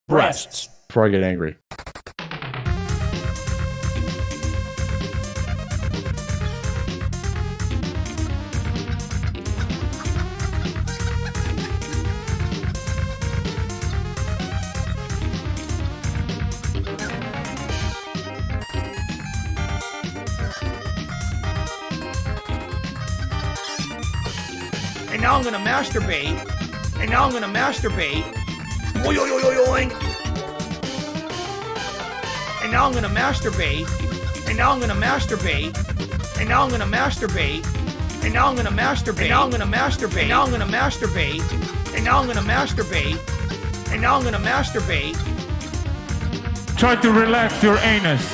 breasts. Before I get angry. And now I'm gonna masturbate. And now I'm gonna masturbate. Oink. And now I'm gonna masturbate. And now I'm gonna masturbate. And now I'm gonna masturbate. And now I'm gonna masturbate. And now I'm gonna masturbate. And now I'm gonna masturbate. And now I'm gonna masturbate. And now I'm gonna masturbate. Try to relax your anus.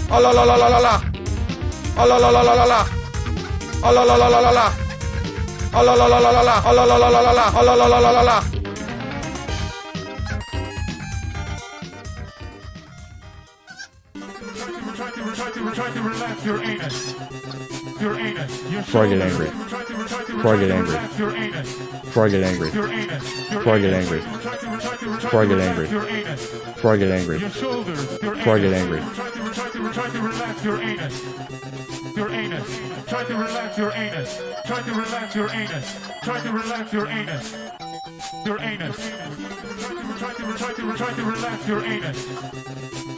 Oh la la la la la la. Oh la la la la la la. Oh la la la la la la. Oh la la la la la la. Oh la la la la la la. Oh la la la la la la. Try to relax your anus. Your anus. Before I get angry. Before I get angry. Your anus. Before I get angry. Your anus. Before I get angry. Before I get angry. Your anus. Before I get angry. Your shoulders. Your Before I get angry. Try to relax your anus. Your anus. Try to relax your anus. Try to relax your anus. Try to relax your anus. Your anus. Try to relax your anus.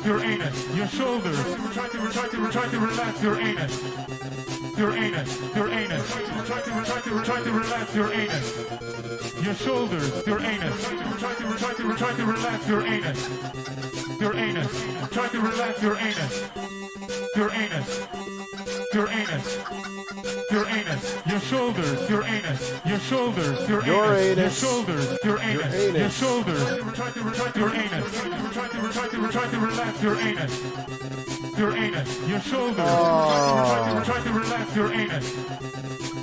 Your anus. Your shoulders. Try to relax your anus. Your anus. Your anus. Try to relax your anus. Your shoulders. Your anus. Try to relax your anus. Your anus. Try to relax your anus. Your anus. Your anus. Your anus. Your shoulders. Your anus. Your shoulders. Your anus. Your shoulders. Your anus. Your shoulders. Your anus. Try to relax your anus. Your anus. Your shoulders. Try to relax your anus.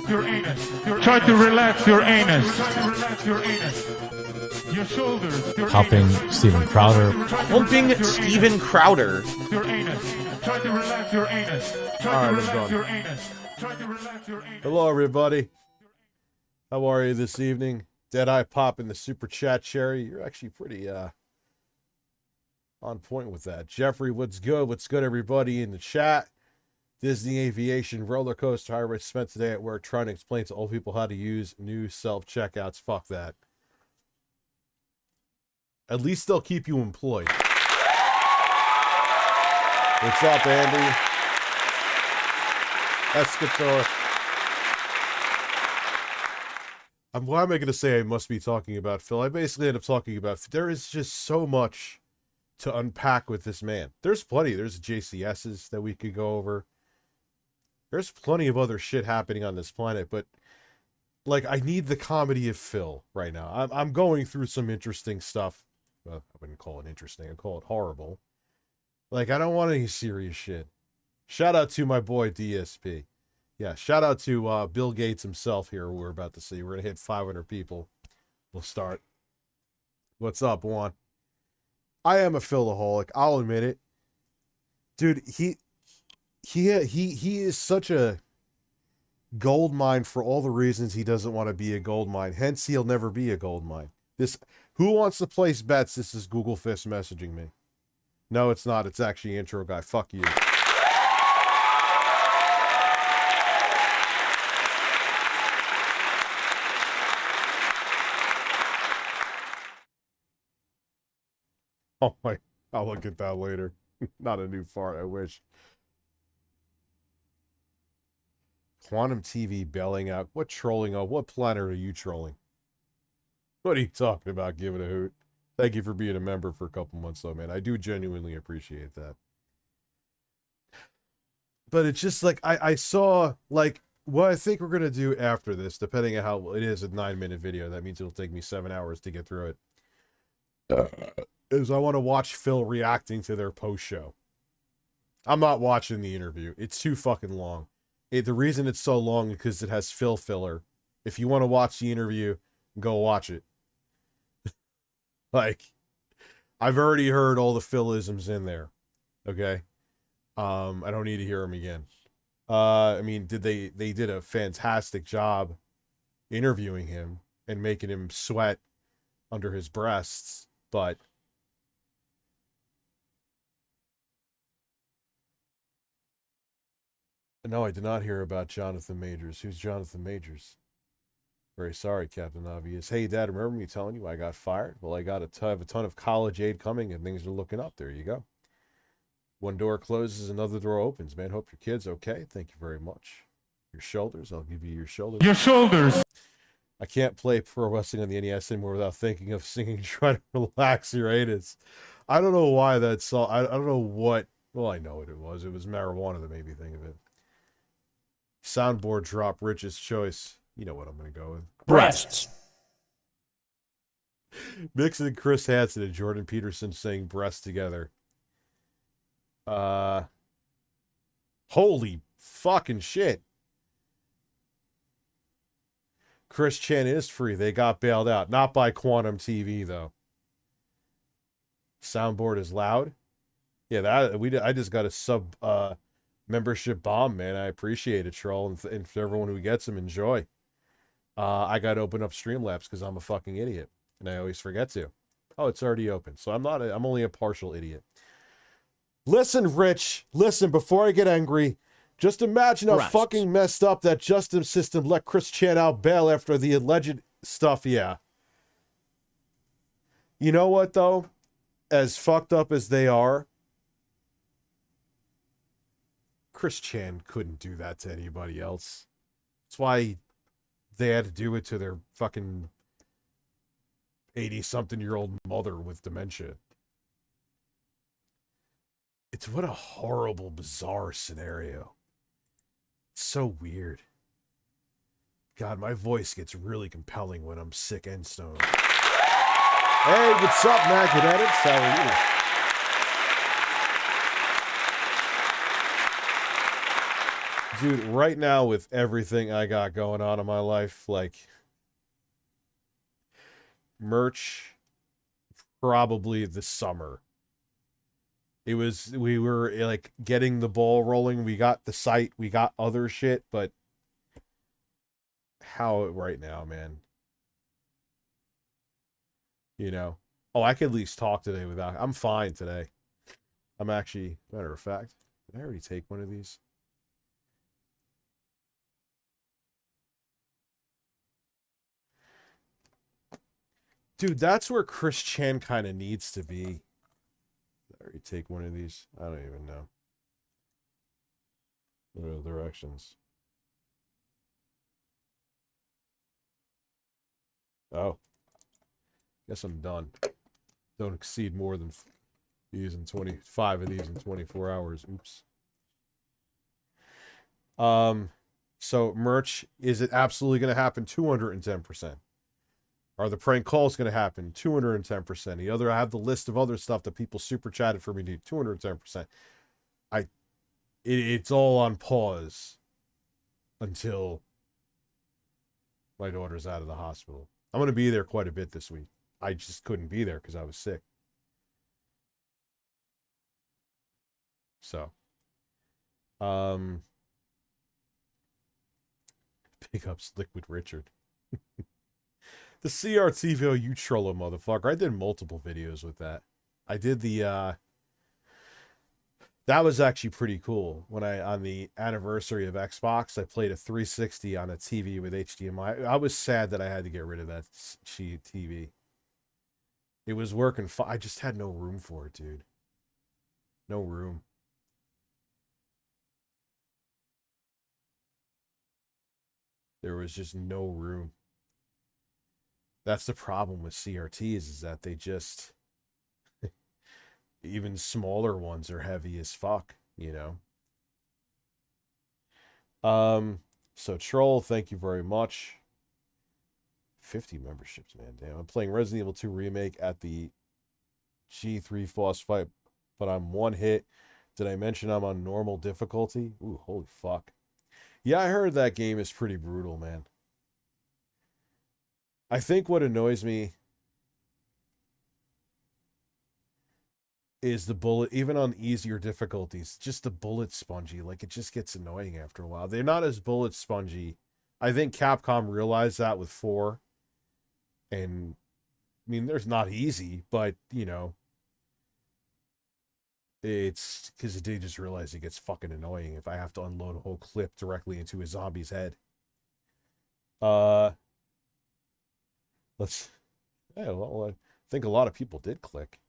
Your anus. Try to relax your anus. Try to relax your anus. Your shoulders. Your Helping Steven Crowder. Humping Steven Crowder. Your anus. Try to relax your anus. Try to relax your anus. Try to relax your anus. Hello, everybody. How are you this evening? Deadeye Pop in the super chat, Sherry. You're actually pretty on point with that. Jeffrey, what's good? What's good, everybody in the chat? Disney Aviation roller coaster. I spent today at work trying to explain to old people how to use new self-checkouts. Fuck that. At least they'll keep you employed. What's up, Andy? Escator. Why am I going to say I must be talking about Phil? I basically end up talking about, there is just so much to unpack with this man. There's plenty. There's JCSs that we could go over. There's plenty of other shit happening on this planet, but like, I need the comedy of Phil right now. I'm going through some interesting stuff. Well, I wouldn't call it interesting. I'd call it horrible. Like, I don't want any serious shit. Shout out to my boy DSP. Yeah, shout out to Bill Gates himself here. We're about to see. We're going to hit 500 people. We'll start. What's up, Juan? I am a Philaholic. I'll admit it. Dude, he is such a gold mine for all the reasons he doesn't want to be a gold mine. Hence, he'll never be a gold mine. Who wants to place bets? This is Google Fist messaging me. No, it's not. It's actually intro guy. Fuck you. Oh my, I'll look at that later. Not a new fart, I wish. Quantum TV bailing out. What trolling on? What planet are you trolling? What are you talking about? Give it a hoot. Thank you for being a member for a couple months, though, man. I do genuinely appreciate that. But it's just like, I saw, like, what I think we're going to do after this, depending on how it is a 9-minute video. That means it'll take me 7 hours to get through it. Is I want to watch Phil reacting to their post-show. I'm not watching the interview. It's too fucking long. The reason it's so long is because it has Phil filler. If you want to watch the interview, go watch it. Like, I've already heard all the Philisms in there. Okay? I don't need to hear them again. I mean, they did a fantastic job interviewing him and making him sweat under his breasts, but no, I did not hear about Jonathan Majors. Who's Jonathan Majors? Very sorry, Captain Obvious. Hey, Dad, remember me telling you I got fired? Well, I got have a ton of college aid coming, and things are looking up. There you go. One door closes, another door opens, man. Hope your kid's okay. Thank you very much. Your shoulders. I'll give you your shoulders. Your shoulders. I can't play pro wrestling on the NES anymore without thinking of singing Try to Relax Your Anus. I don't know why that song. I don't know what. Well, I know what it was. It was marijuana that made me think of it. Soundboard drop, Rich's choice. You know what I'm going to go with. Breasts. Mixing Chris Hansen and Jordan Peterson saying breasts together. Holy fucking shit. Chris Chan is free. They got bailed out. Not by Quantum TV, though. Soundboard is loud. Yeah, I just got a sub membership bomb, man. I appreciate it, Troll. And for everyone who gets them, enjoy. I got to open up StreamLabs because I'm a fucking idiot. And I always forget to. Oh, it's already open. So I'm only a partial idiot. Listen, Rich. Listen, before I get angry, just imagine how fucking messed up that justice system let Chris Chan out bail after the alleged stuff. Yeah. You know what, though? As fucked up as they are, Chris Chan couldn't do that to anybody else. That's why they had to do it to their fucking 80-something-year-old mother with dementia. It's what a horrible, bizarre scenario. It's so weird. God, my voice gets really compelling when I'm sick and stoned. Hey, what's up, Magadetics? How are you? Dude, right now with everything I got going on in my life, like, merch, probably this summer. We were like getting the ball rolling. We got the site, we got other shit, but how right now, man? You know, oh, I can at least talk today without, I'm fine today. I'm actually, matter of fact, did I already take one of these? Dude, that's where Chris Chan kind of needs to be. Did I already take one of these? I don't even know. What are the directions? Oh. Guess I'm done. Don't exceed more than these in 25 of these in 24 hours. Oops. So merch, is it absolutely going to happen? 210%. Are the prank calls going to happen? 210%. I have the list of other stuff that people super chatted for me to do. 210%. It's all on pause until my daughter's out of the hospital. I'm going to be there quite a bit this week. I just couldn't be there because I was sick. So, big ups Liquid Richard. The CRT video, you trollo motherfucker. I did multiple videos with that. I did the, that was actually pretty cool. When on the anniversary of Xbox, I played a 360 on a TV with HDMI. I was sad that I had to get rid of that TV. It was working fine. I just had no room for it, dude. No room. There was just no room. That's the problem with CRTs, is that they just... even smaller ones are heavy as fuck, you know? So Troll, thank you very much. 50 memberships, man. Damn. I'm playing Resident Evil 2 Remake at the G3 boss fight, but I'm one hit. Did I mention I'm on normal difficulty? Ooh, holy fuck. Yeah, I heard that game is pretty brutal, man. I think what annoys me is the bullet, even on easier difficulties, just the bullet spongy. Like, it just gets annoying after a while. They're not as bullet spongy. I think Capcom realized that with 4. And, I mean, there's not easy, but, you know, it's because they just realize it gets fucking annoying if I have to unload a whole clip directly into a zombie's head. Yeah, well, I think a lot of people did click.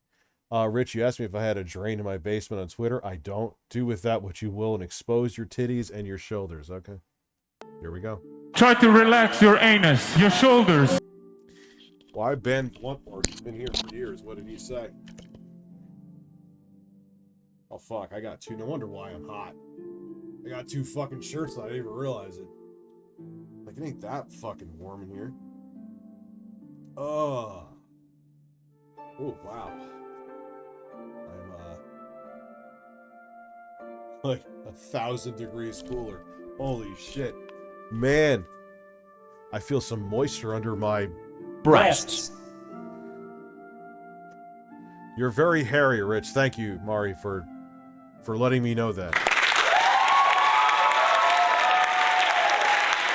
Rich, you asked me if I had a drain in my basement on Twitter. I don't. Do with that what you will and expose your titties and your shoulders. Okay. Here we go. Try to relax your anus, your shoulders. Well, I banned Blunt Mark. He's been here for years. What did he say? Oh, fuck. I got 2. No wonder why I'm hot. I got 2 fucking shirts. I didn't even realize it. Like, it ain't that fucking warm in here. Oh, wow. I'm, like 1,000 degrees cooler. Holy shit. Man, I feel some moisture under my breasts. You're very hairy, Rich. Thank you, Mari, for letting me know that.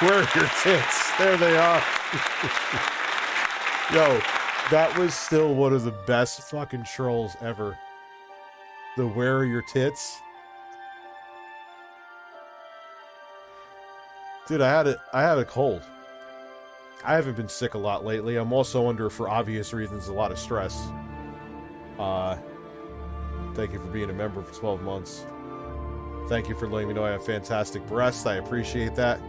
Where are your tits? There they are. Yo, that was still one of the best fucking trolls ever. The where are your tits? Dude, I had a cold. I haven't been sick a lot lately. I'm also under, for obvious reasons, a lot of stress. Thank you for being a member for 12 months. Thank you for letting me know I have fantastic breasts. I appreciate that.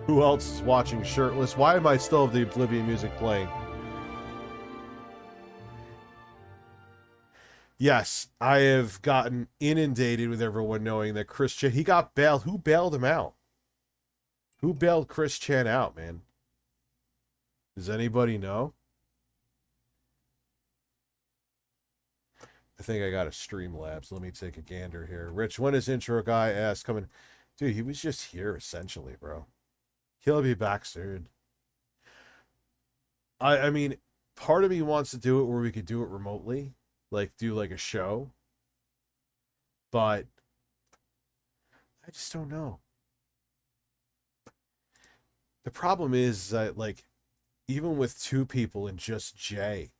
Who else is watching shirtless? Why am I still have the Oblivion music playing? Yes, I have gotten inundated with everyone knowing that Chris Chan, he got bailed. Who bailed him out? Who bailed Chris Chan out, man? Does anybody know? I think I got a StreamLabs. Let me take a gander here. Rich, when is intro guy ass coming? Dude, he was just here, essentially, bro. He'll be back soon. I mean, part of me wants to do it where we could do it remotely. Like, do like a show. But I just don't know. The problem is that, like, even with 2 people and just Jay,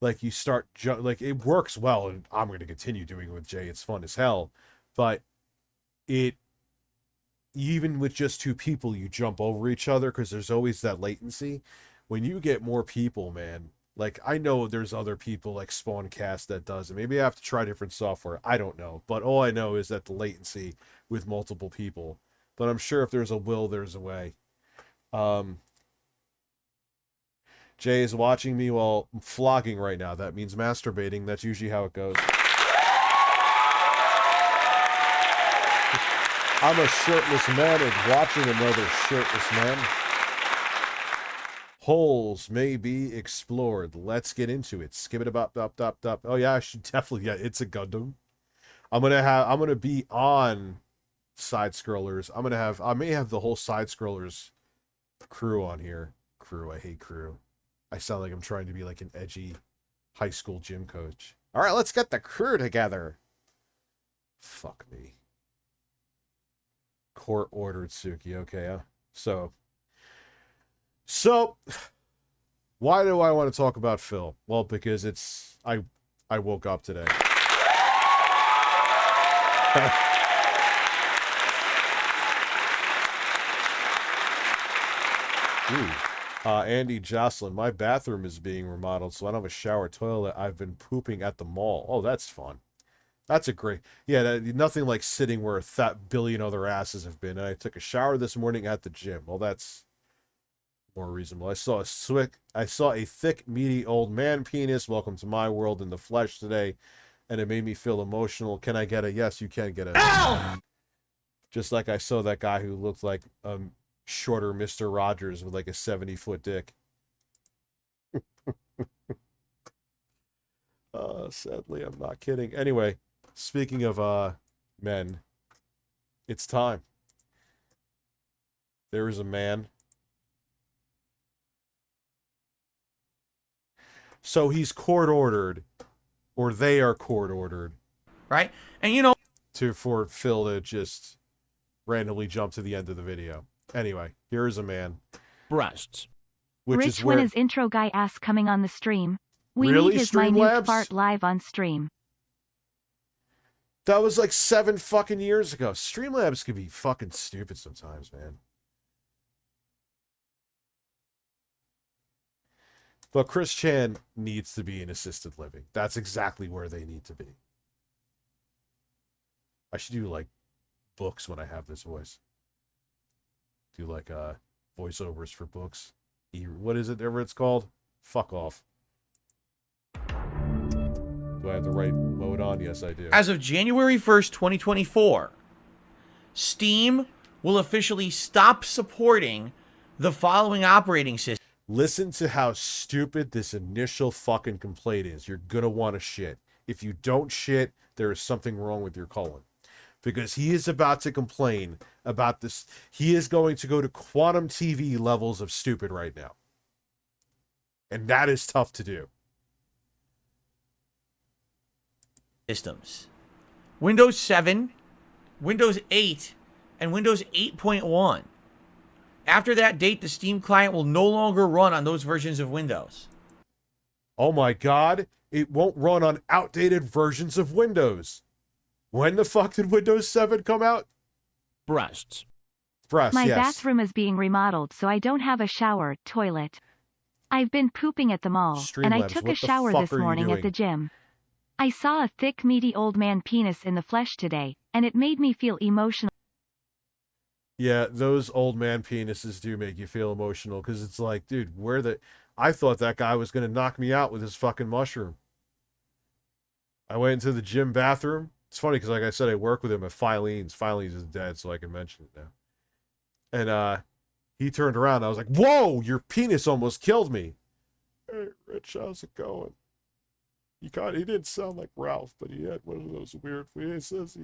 like, you start, like, it works well, and I'm going to continue doing it with Jay. It's fun as hell. But even with just 2 people, you jump over each other because there's always that latency. When you get more people, man, like, I know there's other people like Spawncast that does it. Maybe I have to try different software. I don't know. But all I know is that the latency with multiple people. But I'm sure if there's a will, there's a way. Jay is watching me while I'm flogging right now. That means masturbating. That's usually how it goes. I'm a shirtless man and watching another shirtless man. Holes may be explored. Let's get into it. Skip it up. Oh yeah, I should definitely. Yeah, it's a Gundam. I'm gonna be on side scrollers. I may have the whole side scrollers crew on here. Crew, I hate crew. I sound like I'm trying to be like an edgy high school gym coach. All right, let's get the crew together. Fuck me. Court ordered Suki. Okay, so why do I want to talk about Phil? Well, because I woke up today. Andy Jocelyn, my bathroom is being remodeled, so I don't have a shower toilet. I've been pooping at the mall. Oh, that's fun. That's a great... Yeah, nothing like sitting where that billion other asses have been. And I took a shower this morning at the gym. Well, that's more reasonable. I saw a thick, meaty old man penis. Welcome to my world in the flesh today. And it made me feel emotional. Can I get a yes? You can get a... Ow! Just like I saw that guy who looked like shorter Mr. Rogers with like a 70-foot dick. Sadly, I'm not kidding. Anyway, speaking of men, it's time. There is a man. So he's court ordered, or they are court ordered. Right? And you know, for Phil to just randomly jump to the end of the video. Anyway, here is a man. Breasts. Which Rich, is where... when is intro guy ass coming on the stream? We Really, need his minute StreamLabs? fart live on stream. That was like 7 fucking years ago. StreamLabs can be fucking stupid sometimes, man. But Chris Chan needs to be in assisted living. That's exactly where they need to be. I should do like books when I have this voice. Do like voiceovers for books. What is it ever it's called? Fuck off. Do I have the right mode on? Yes, I do. as of January 1st, 2024, Steam will officially stop supporting the following operating system. Listen to how stupid this initial fucking complaint is. You're gonna want to shit. If you don't shit, there is something wrong with your colon. Because he is about to complain about this. He is going to go to quantum TV levels of stupid right now. And that is tough to do. Systems. Windows 7, Windows 8, and Windows 8.1. After that date, the Steam client will no longer run on those versions of Windows. Oh my god, it won't run on outdated versions of Windows. When the fuck did Windows 7 come out? Breasts. Breasts, My yes. bathroom is being remodeled, so I don't have a shower, toilet. I've been pooping at the mall, and I StreamLabs, took what a the shower fuck this are you morning at doing? the gym. I saw a thick, meaty old man penis in the flesh today, and it made me feel emotional. Yeah, those old man penises do make you feel emotional, because it's like, dude, I thought that guy was going to knock me out with his fucking mushroom. I went into the gym bathroom. It's funny, because like I said, I work with him at Filene's. Filene's is dead, so I can mention it now. And he turned around, I was like, whoa, your penis almost killed me. Hey, Rich, how's it going? He didn't sound like Ralph, but he had one of those weird faces.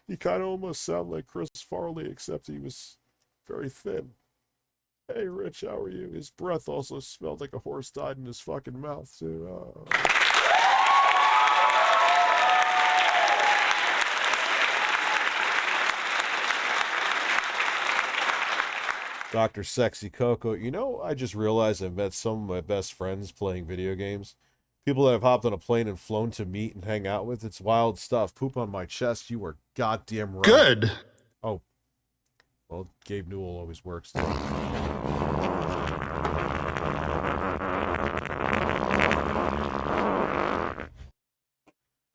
He kind of almost sounded like Chris Farley, except he was very thin. Hey, Rich, how are you? His breath also smelled like a horse died in his fucking mouth, too. Dr. Sexy Coco, you know, I just realized I've met some of my best friends playing video games. People that I've hopped on a plane and flown to meet and hang out with. It's wild stuff. Poop on my chest. You were goddamn right. Good. Oh. Well, Gabe Newell always works.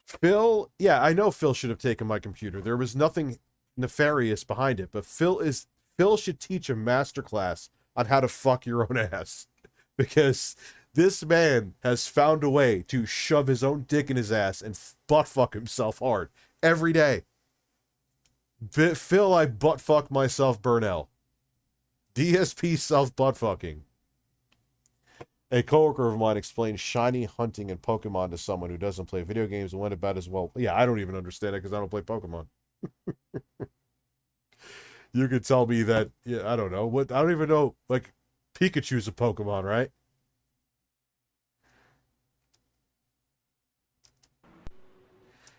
Phil, yeah, I know Phil should have taken my computer. There was nothing nefarious behind it, but Phil should teach a masterclass on how to fuck your own ass. Because this man has found a way to shove his own dick in his ass and butt fuck himself hard every day. Phil, I butt fuck myself, Burnell. DSP self butt fucking. A coworker of mine explained shiny hunting and Pokemon to someone who doesn't play video games and went about as well. Yeah, I don't even understand it because I don't play Pokemon. You could tell me that, yeah, I don't know. What I don't even know, like, Pikachu's a Pokemon, right?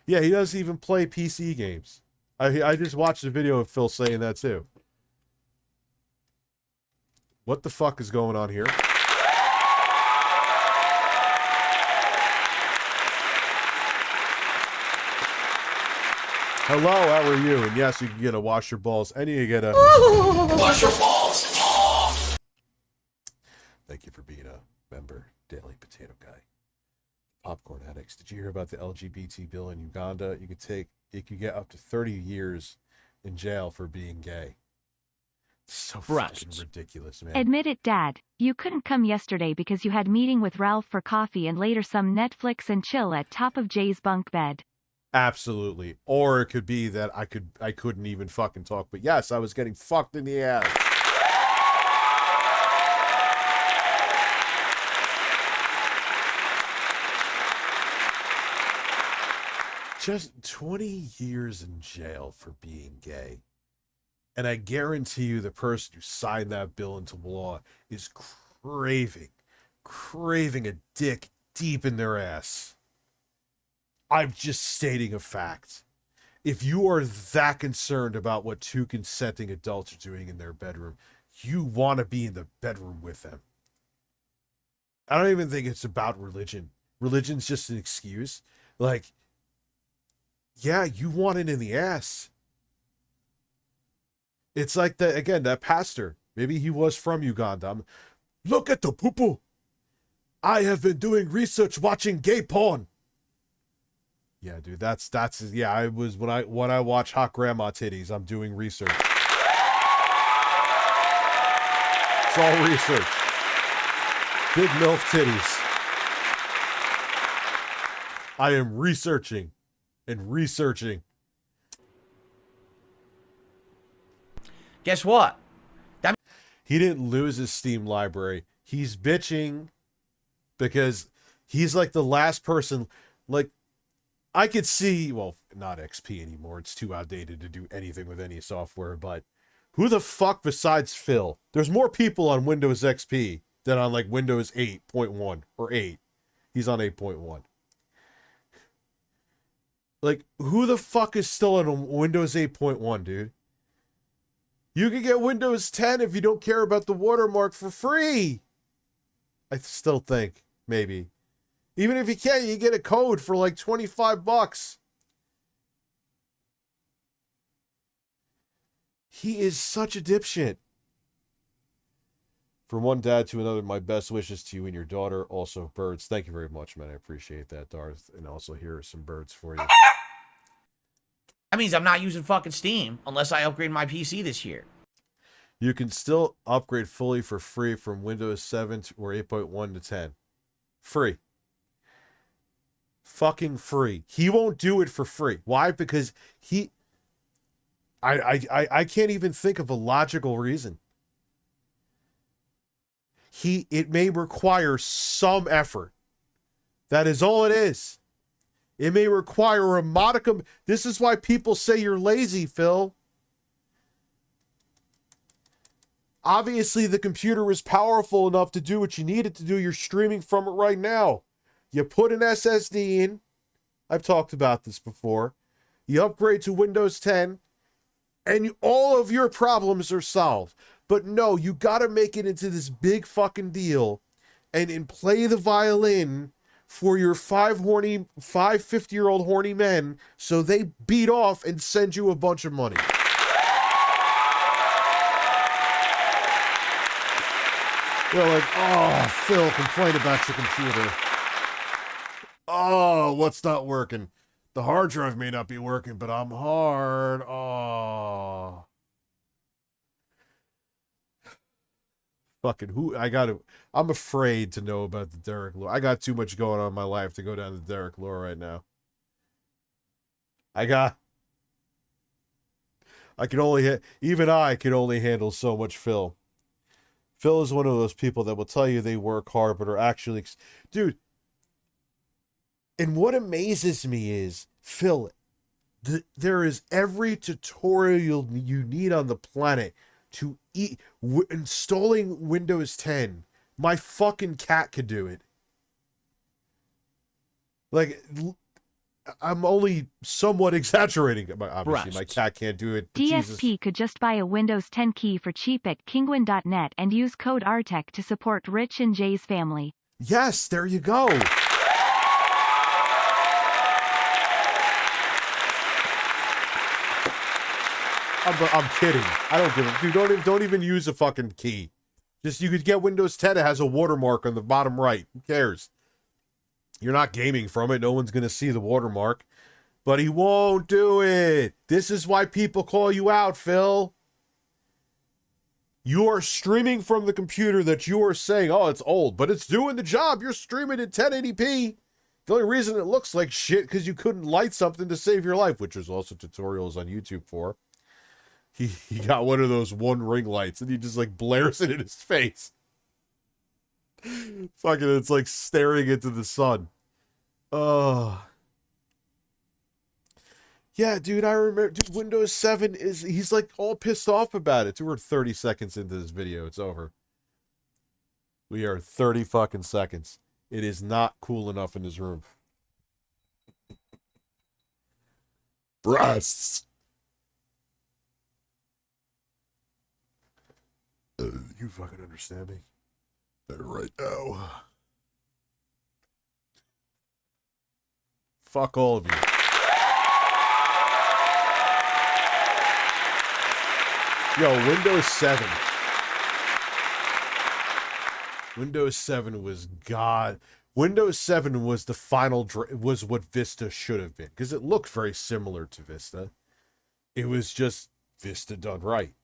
Yeah, he doesn't even play PC games. I just watched a video of Phil saying that too. What the fuck is going on here? Hello, how are you? And yes, you can get a wash your balls, and you get a wash your balls. Thank you for being a member, Daily Potato Guy. Popcorn addicts. Did you hear about the LGBT bill in Uganda? You could get up to 30 years in jail for being gay. It's so fucking ridiculous, man. Admit it, Dad. You couldn't come yesterday because you had meeting with Ralph for coffee and later some Netflix and chill at top of Jay's bunk bed. Absolutely. Or it could be that I couldn't even fucking talk. But yes, I was getting fucked in the ass. Just 20 years in jail for being gay. And I guarantee you the person who signed that bill into law is craving a dick deep in their ass. I'm just stating a fact. If you are that concerned about what two consenting adults are doing in their bedroom, you want to be in the bedroom with them. I don't even think it's about religion. Religion's just an excuse. Like, yeah, you want it in the ass. It's like that pastor. Maybe he was from Uganda. Look at the poo-poo. I have been doing research watching gay porn. Yeah, dude, that's yeah, I was when I watch hot grandma titties, I'm doing research. It's all research. Big MILF titties. I am researching and researching. Guess what? He didn't lose his Steam library. He's bitching because he's like the last person, like, I could see, well, not XP anymore. It's too outdated to do anything with any software, but who the fuck besides Phil? There's more people on Windows XP than on like Windows 8.1 or 8. He's on 8.1. Like, who the fuck is still on Windows 8.1, dude? You can get Windows 10 if you don't care about the watermark for free. I still think, maybe. Even if you can't, you get a code for like $25. He is such a dipshit. From one dad to another, my best wishes to you and your daughter. Also, birds. Thank you very much, man. I appreciate that, Darth. And also, here are some birds for you. That means I'm not using fucking Steam unless I upgrade my PC this year. You can still upgrade fully for free from Windows 7 or 8.1 to 10. Free. Fucking free. He won't do it for free. Why? Because I can't even think of a logical reason. It may require some effort. That is all it is. It may require a modicum. This is why people say you're lazy, Phil. Obviously, the computer is powerful enough to do what you need it to do. You're streaming from it right now. You put an SSD in. I've talked about this before. You upgrade to Windows 10, and all of your problems are solved. But no, you got to make it into this big fucking deal and play the violin for your five 50-year-old horny men so they beat off and send you a bunch of money. They're like, oh, Phil, complain about your computer. Oh, what's not working? The hard drive may not be working, but I'm hard. Oh. Fucking I'm afraid to know about the Derek lore. I got too much going on in my life to go down the Derek lore right now. I can only even I can only handle so much Phil. Phil is one of those people that will tell you they work hard, but are actually, dude. And what amazes me is, Phil, there is every tutorial you need on the planet to installing Windows 10. My fucking cat could do it. Like, I'm only somewhat exaggerating. Obviously, my cat can't do it. DSP Jesus. could just buy a Windows 10 key for cheap at kingwin.net and use code RTECH to support Rich and Jay's family. Yes, there you go. I'm kidding. I don't give a dude. Don't even use a fucking key. Just you could get Windows 10. It has a watermark on the bottom right. Who cares? You're not gaming from it. No one's gonna see the watermark. But he won't do it. This is why people call you out, Phil. You are streaming from the computer that you are saying, oh, it's old, but it's doing the job. You're streaming in 1080p. The only reason it looks like shit because you couldn't light something to save your life, which there's also tutorials on YouTube for. He got one of those one ring lights and he just like blares it in his face. Fucking, it's like staring into the sun. Yeah, dude, I remember, dude, Windows 7 he's like all pissed off about it. We're 30 seconds into this video. It's over. We are 30 fucking seconds. It is not cool enough in his room. Breasts. You fucking understand me? Right now. Fuck all of you. Yo, Windows 7. Windows 7 was God. Windows 7 was the final, was what Vista should have been. Because it looked very similar to Vista. It was just Vista done right.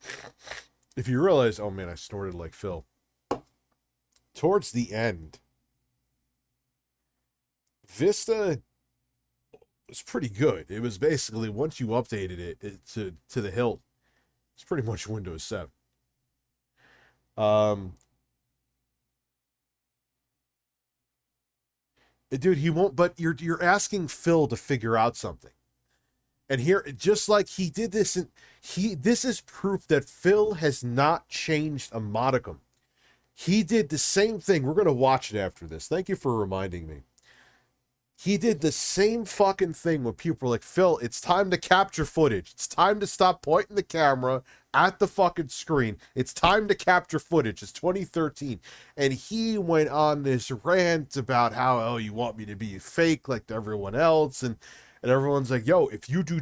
If you realize, oh man, I snorted like Phil. Towards the end, Vista was pretty good. It was basically, once you updated it to the hilt, it's pretty much Windows 7. Dude, he won't, but you're asking Phil to figure out something. And here, just like he did this, this is proof that Phil has not changed a modicum. He did the same thing. We're going to watch it after this. Thank you for reminding me. He did the same fucking thing when people were like, Phil, it's time to capture footage. It's time to stop pointing the camera at the fucking screen. It's time to capture footage. It's 2013. And he went on this rant about how, oh, you want me to be fake like everyone else. And everyone's like, yo, if you do,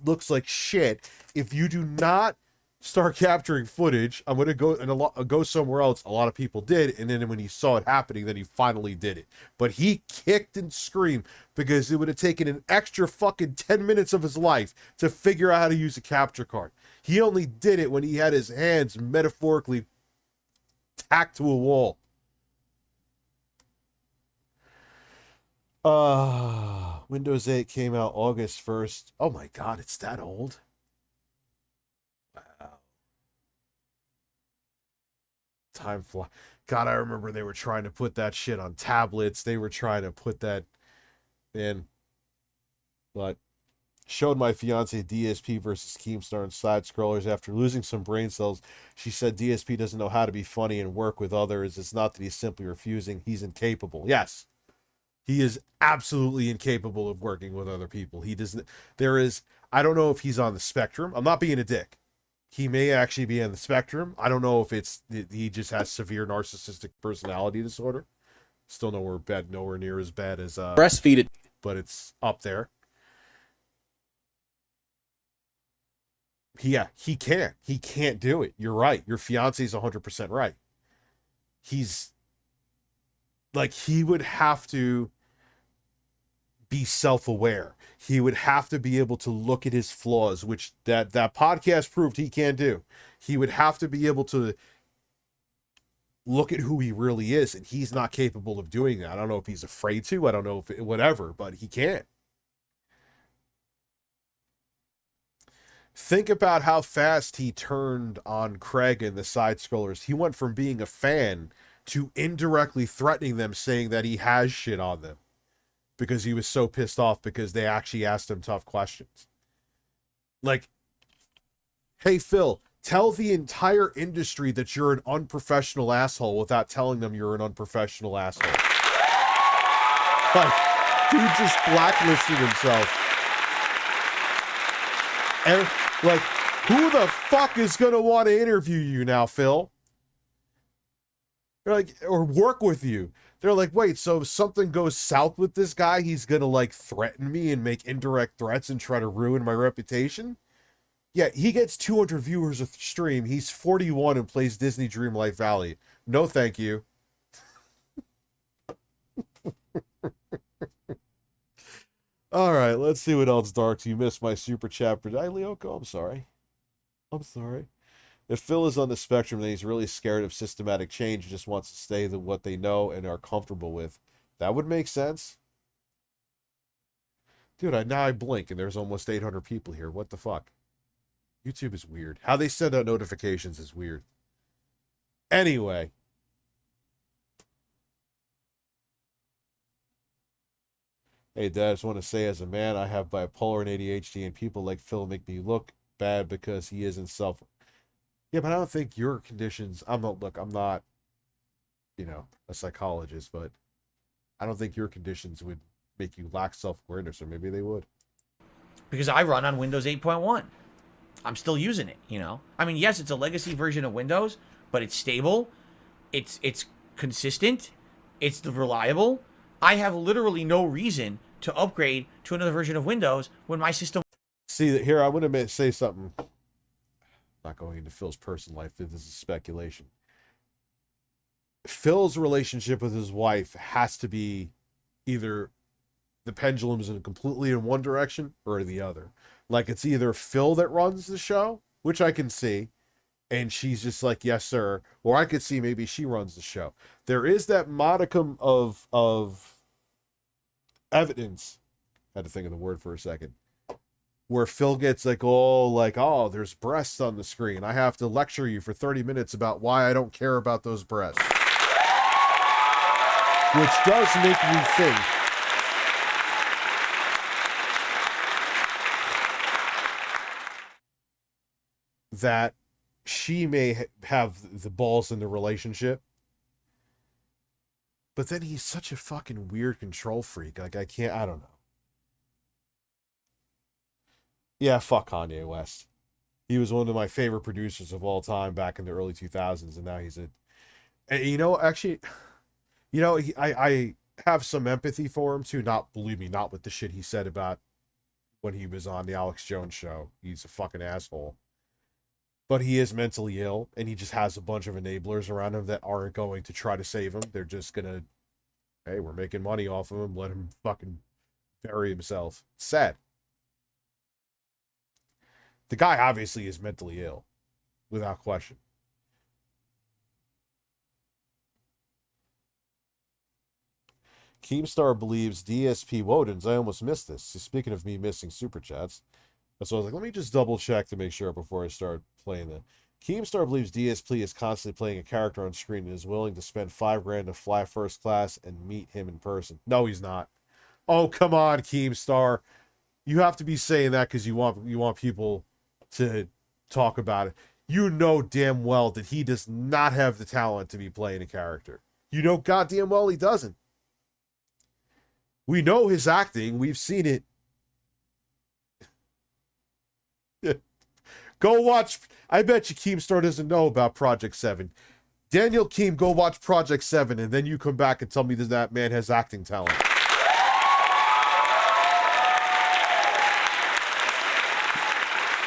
looks like shit. If you do not start capturing footage, I'm going to go and go somewhere else. A lot of people did. And then when he saw it happening, then he finally did it. But he kicked and screamed because it would have taken an extra fucking 10 minutes of his life to figure out how to use a capture card. He only did it when he had his hands metaphorically tacked to a wall. Windows 8 came out August 1st. Oh my God, it's that old? Wow. Time flies. God, I remember they were trying to put that shit on tablets. They were trying to put that in. But showed my fiance DSP versus Keemstar and side scrollers. After losing some brain cells, she said DSP doesn't know how to be funny and work with others. It's not that he's simply refusing. He's incapable. Yes. He is absolutely incapable of working with other people. He doesn't. I don't know if he's on the spectrum. I'm not being a dick. He may actually be on the spectrum. I don't know if he just has severe narcissistic personality disorder. Still nowhere near as bad as breastfeed it, but it's up there. Yeah, he can't do it. You're right. Your fiance's 100% right. He's like, he would have to be self-aware. He would have to be able to look at his flaws, which that podcast proved he can't do. He would have to be able to look at who he really is, and he's not capable of doing that. I don't know if he's afraid to. I don't know if whatever, but he can't. Think about how fast he turned on Craig and the side scrollers. He went from being a fan to indirectly threatening them, saying that he has shit on them because he was so pissed off because they actually asked him tough questions. Like, hey, Phil, tell the entire industry that you're an unprofessional asshole without telling them you're an unprofessional asshole. Like, dude just blacklisted himself. And, like, who the fuck is going to want to interview you now, Phil? They're like, or work with you. They're like, wait, so if something goes south with this guy, he's going to, like, threaten me and make indirect threats and try to ruin my reputation? Yeah, he gets 200 viewers a stream. He's 41 and plays Disney Dreamlight Valley. No, thank you. All right, let's see what else, Darks. You missed my super chat. Did I, Lyoko? I'm sorry. I'm sorry. If Phil is on the spectrum, then he's really scared of systematic change and just wants to stay with what they know and are comfortable with. That would make sense. Dude, now I blink and there's almost 800 people here. What the fuck? YouTube is weird. How they send out notifications is weird. Anyway. Hey, Dad, I just want to say, as a man, I have bipolar and ADHD, and people like Phil make me look bad because he isn't self... Yeah, but I don't think your conditions... I'm not, you know, a psychologist, but I don't think your conditions would make you lack self-awareness, or maybe they would. Because I run on Windows 8.1. I'm still using it, you know? I mean, yes, it's a legacy version of Windows, but it's stable, it's consistent, it's reliable. I have literally no reason to upgrade to another version of Windows when my system... See, here, I want to say something. Not going into Phil's personal life, this is speculation. Phil's relationship with his wife has to be either the pendulum's completely in one direction or the other. Like, it's either Phil that runs the show, which I can see, and she's just like, yes, sir. Or I could see maybe she runs the show. There is that modicum of evidence, I had to think of the word for a second, where Phil gets like, oh, there's breasts on the screen. I have to lecture you for 30 minutes about why I don't care about those breasts. Which does make me think that she may have the balls in the relationship. But then he's such a fucking weird control freak. Like, I don't know. Yeah, fuck Kanye West. He was one of my favorite producers of all time back in the early 2000s, and now he's you know, actually, you know, I have some empathy for him too. Believe me, not with the shit he said about when he was on the Alex Jones show. He's a fucking asshole. But he is mentally ill, and he just has a bunch of enablers around him that aren't going to try to save him. They're just gonna, hey, we're making money off of him. Let him fucking bury himself. It's sad. The guy obviously is mentally ill, without question. Keemstar believes DSP Wodens. I almost missed this. Speaking of me missing super chats. So I was like, let me just double check to make sure before I start playing the... Keemstar believes DSP is constantly playing a character on screen and is willing to spend $5,000 to fly first class and meet him in person. No, he's not. Oh, come on, Keemstar. You have to be saying that because you want people to talk about it. You know damn well that he does not have the talent to be playing a character. You know goddamn well he doesn't. We know his acting. We've seen it. Go watch. I bet you Keemstar doesn't know about Project 7. Daniel Keem, go watch Project 7, and then you come back and tell me that man has acting talent.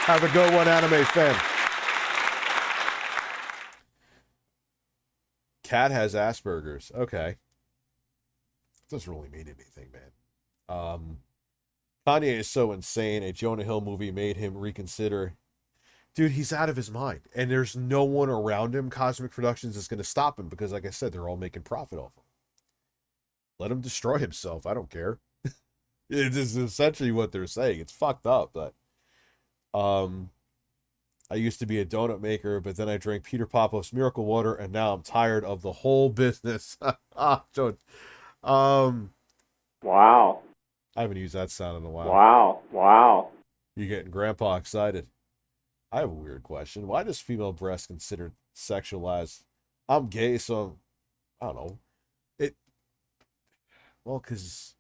Have a good one, anime fan. Cat has Asperger's. Okay. Doesn't really mean anything, man. Kanye is so insane. A Jonah Hill movie made him reconsider. Dude, he's out of his mind. And there's no one around him, Cosmic Productions, is going to stop him because, like I said, they're all making profit off him. Let him destroy himself. I don't care. It is essentially what they're saying. It's fucked up, but I used to be a donut maker, but then I drank Peter Popoff's Miracle Water, and now I'm tired of the whole business. Don't. Wow. I haven't used that sound in a while. Wow. Wow. You're getting Grandpa excited. I have a weird question. Why does female breast considered sexualized? I'm gay, so I don't know. Well, because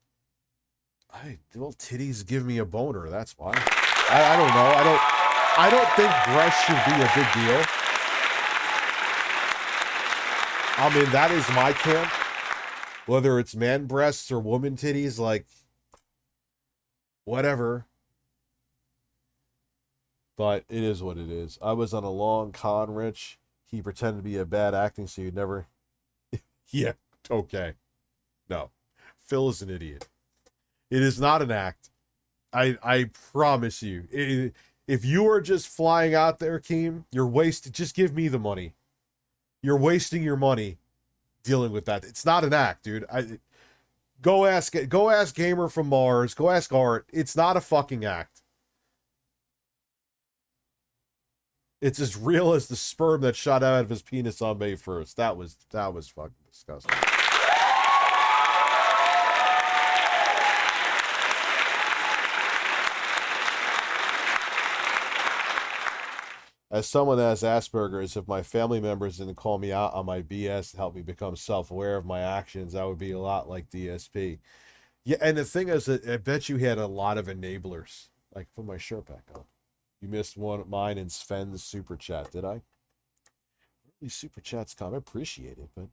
titties give me a boner. That's why. I don't know. I don't think breasts should be a big deal. I mean, that is my camp. Whether it's man breasts or woman titties, like, whatever. But it is what it is. I was on a long con, Rich. He pretended to be a bad acting, so you'd never... Yeah, okay. No. Phil is an idiot. It is not an act. I promise you. If you are just flying out there, Keem, you're wasting... Just give me the money. You're wasting your money dealing with that. It's not an act, dude. Go ask Gamer from Mars. Go ask Art. It's not a fucking act. It's as real as the sperm that shot out of his penis on May 1st. That was fucking disgusting. As someone that has Asperger's, if my family members didn't call me out on my BS and help me become self-aware of my actions, I would be a lot like DSP. Yeah, and the thing is that I bet you had a lot of enablers. Like, put my shirt back on. You missed one of mine in Sven's super chat, did I? These super chats come. I appreciate it, but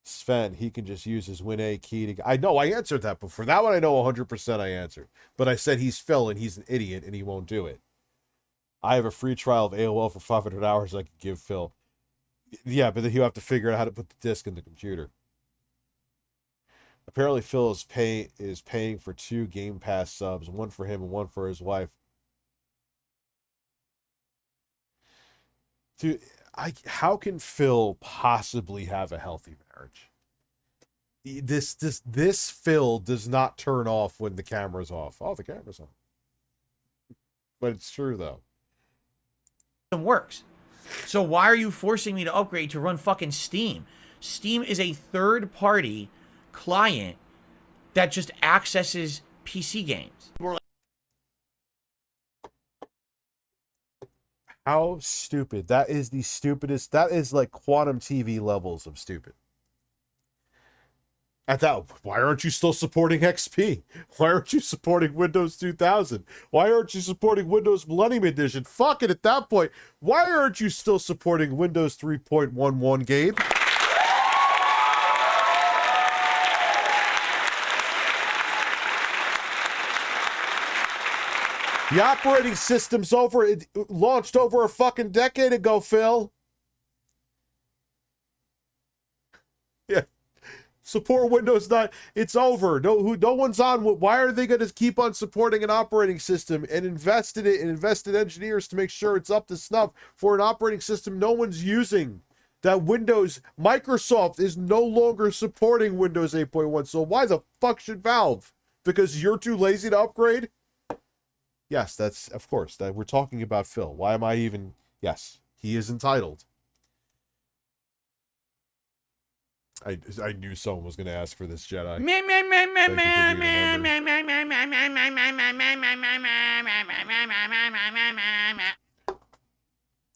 Sven, he can just use his Win A key to... I know, I answered that before. That one I know 100% I answered. But I said he's Phil and he's an idiot and he won't do it. I have a free trial of AOL for 500 hours I could give Phil. Yeah, but then you have to figure out how to put the disc in the computer. Apparently Phil is paying for 2 Game Pass subs, one for him and one for his wife. Dude, how can Phil possibly have a healthy marriage? This Phil does not turn off when the camera's off. Oh, the camera's on. But it's true though. Works. So why are you forcing me to upgrade to run fucking Steam? Steam is a third-party client that just accesses PC games. How stupid. That is the stupidest. That is like quantum TV levels of stupid. At that, why aren't you still supporting XP? Why aren't you supporting Windows 2000? Why aren't you supporting Windows Millennium Edition? Fuck it, at that point, why aren't you still supporting Windows 3.11, Gabe? The operating system's over. It launched over a fucking decade ago, Phil. Yeah. Support Windows 9. It's over. No one's on. Why are they going to keep on supporting an operating system and invest in it and invest in engineers to make sure it's up to snuff for an operating system no one's using? That Microsoft is no longer supporting Windows 8.1. So why the fuck should Valve? Because you're too lazy to upgrade? Yes, that's, of course, that we're talking about Phil. Why am I even... Yes, he is entitled. I knew someone was going to ask for this, Jedi.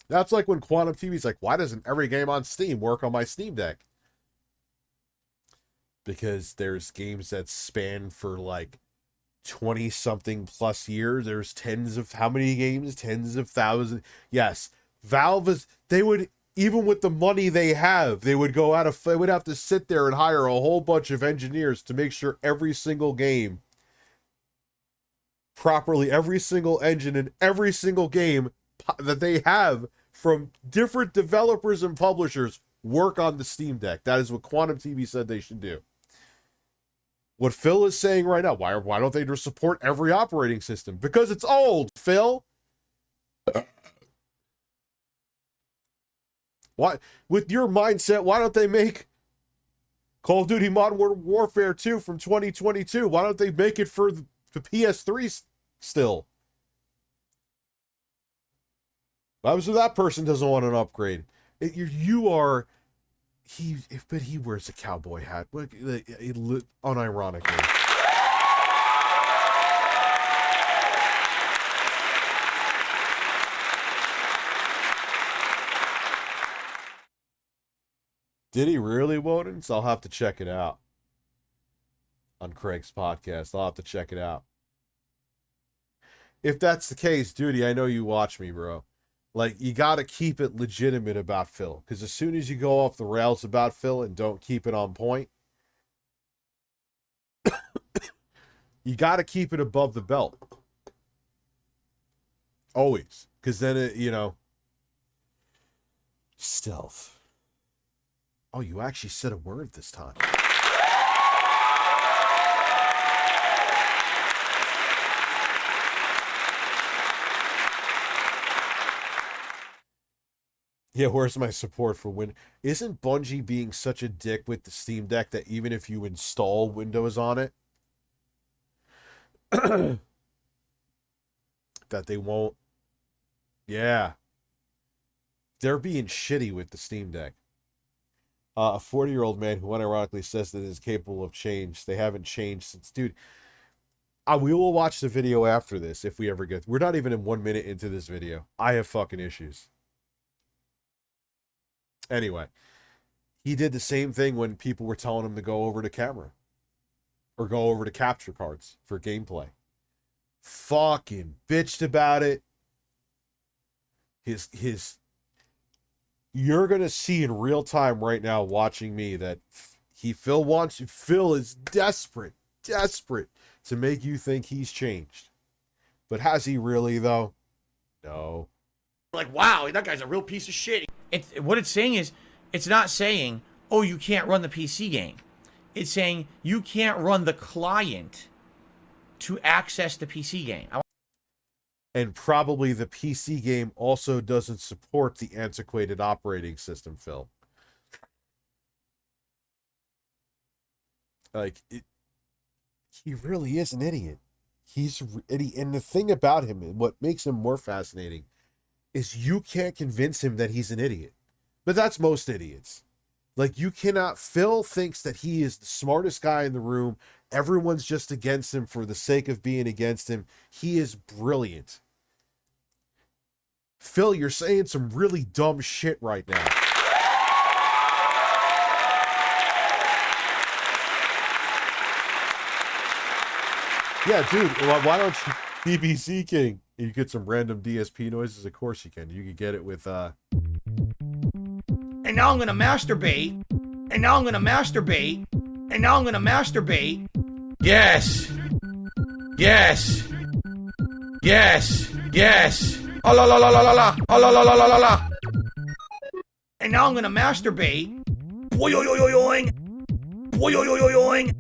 That's like when Quantum TV's like, why doesn't every game on Steam work on my Steam Deck? Because there's games that span for like 20-something plus years. There's tens of... How many games? Tens of thousands. Yes. Valve is... They would... Even with the money they have, they would go out of... They would have to sit there and hire a whole bunch of engineers to make sure every single game... Properly, every single engine in every single game that they have from different developers and publishers work on the Steam Deck. That is what Quantum TV said they should do. What Phil is saying right now, why don't they just support every operating system? Because it's old, Phil. Why, with your mindset, why don't they make Call of Duty Modern Warfare 2 from 2022? Why don't they make it for the PS3 still? So that person doesn't want an upgrade. You are... But he wears a cowboy hat. Unironically. Did he really, Woden? So I'll have to check it out. On Craig's podcast. I'll have to check it out. If that's the case, Duty, I know you watch me, bro. Like, you got to keep it legitimate about Phil. Because as soon as you go off the rails about Phil and don't keep it on point, you got to keep it above the belt. Always. Because then, stealth. Oh, you actually said a word this time. Yeah, where's my support for Win? Isn't Bungie being such a dick with the Steam Deck that even if you install Windows on it, that they won't? Yeah. They're being shitty with the Steam Deck. A 40-year-old man who unironically says that is capable of change. They haven't changed since... Dude, we will watch the video after this if we ever get... We're not even in 1 minute into this video. I have fucking issues. Anyway, he did the same thing when people were telling him to go over to camera. Or go over to capture cards for gameplay. Fucking bitched about it. You're going to see in real time right now watching me that Phil is desperate to make you think he's changed. But has he really, though? No. Like, wow, that guy's a real piece of shit. What it's saying is, it's not saying, oh, you can't run the PC game. It's saying you can't run the client to access the PC game. And probably the PC game also doesn't support the antiquated operating system, Phil. He really is an idiot. And the thing about him, and what makes him more fascinating, is you can't convince him that he's an idiot. But that's most idiots. Like, you cannot... Phil thinks that he is the smartest guy in the room. Everyone's just against him for the sake of being against him. He is brilliant. Phil, you're saying some really dumb shit right now. Yeah, dude, why don't you... BBC King. You get some random DSP noises? Of course you can. You can get it with, And now I'm gonna masturbate. And now I'm gonna masturbate. And now I'm gonna masturbate. Yes. Yes. Yes. Yes. Oh la la la la la la. Oh la la la la la la. And now I'm gonna masturbate. Boing. Boing.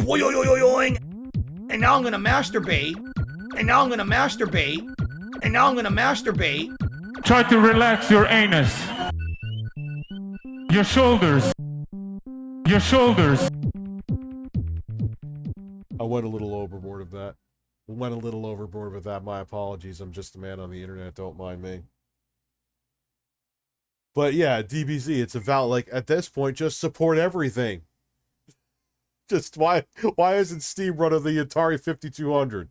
Boing. And now I'm gonna masturbate. And now I'm gonna masturbate. And now I'm gonna masturbate. Try to relax your anus. Your shoulders. Your shoulders. I went a little overboard with that. My apologies. I'm just a man on the internet. Don't mind me. But yeah, DBZ, it's about, like, at this point, just support everything. Just why isn't Steam running the Atari 5200?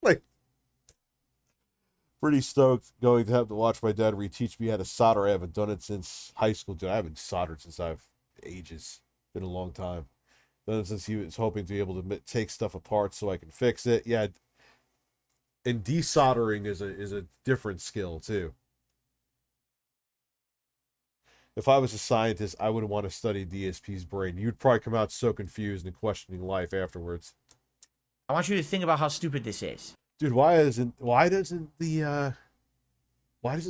Like, pretty stoked going to have to watch my dad reteach me how to solder. I haven't done it since high school, dude. I haven't soldered since I've ages. Been a long time. Done it since he was hoping to be able to take stuff apart so I can fix it. Yeah, and desoldering is a different skill too. If I was a scientist, I would want to study DSP's brain. You'd probably come out so confused and questioning life afterwards. I want you to think about how stupid this is. Dude, why doesn't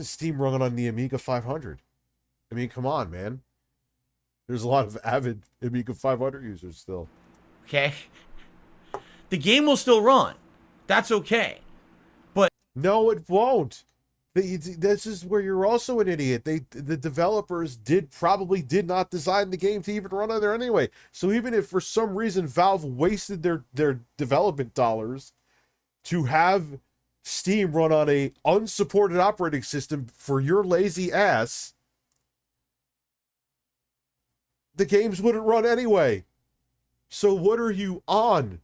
Steam run on the Amiga 500? I mean, come on, man. There's a lot of avid Amiga 500 users still. Okay. The game will still run. That's okay. But no, it won't. This is where you're also an idiot. The developers probably did not design the game to even run on there anyway. So even if for some reason Valve wasted their development dollars to have Steam run on a unsupported operating system for your lazy ass, the games wouldn't run anyway. So what are you on?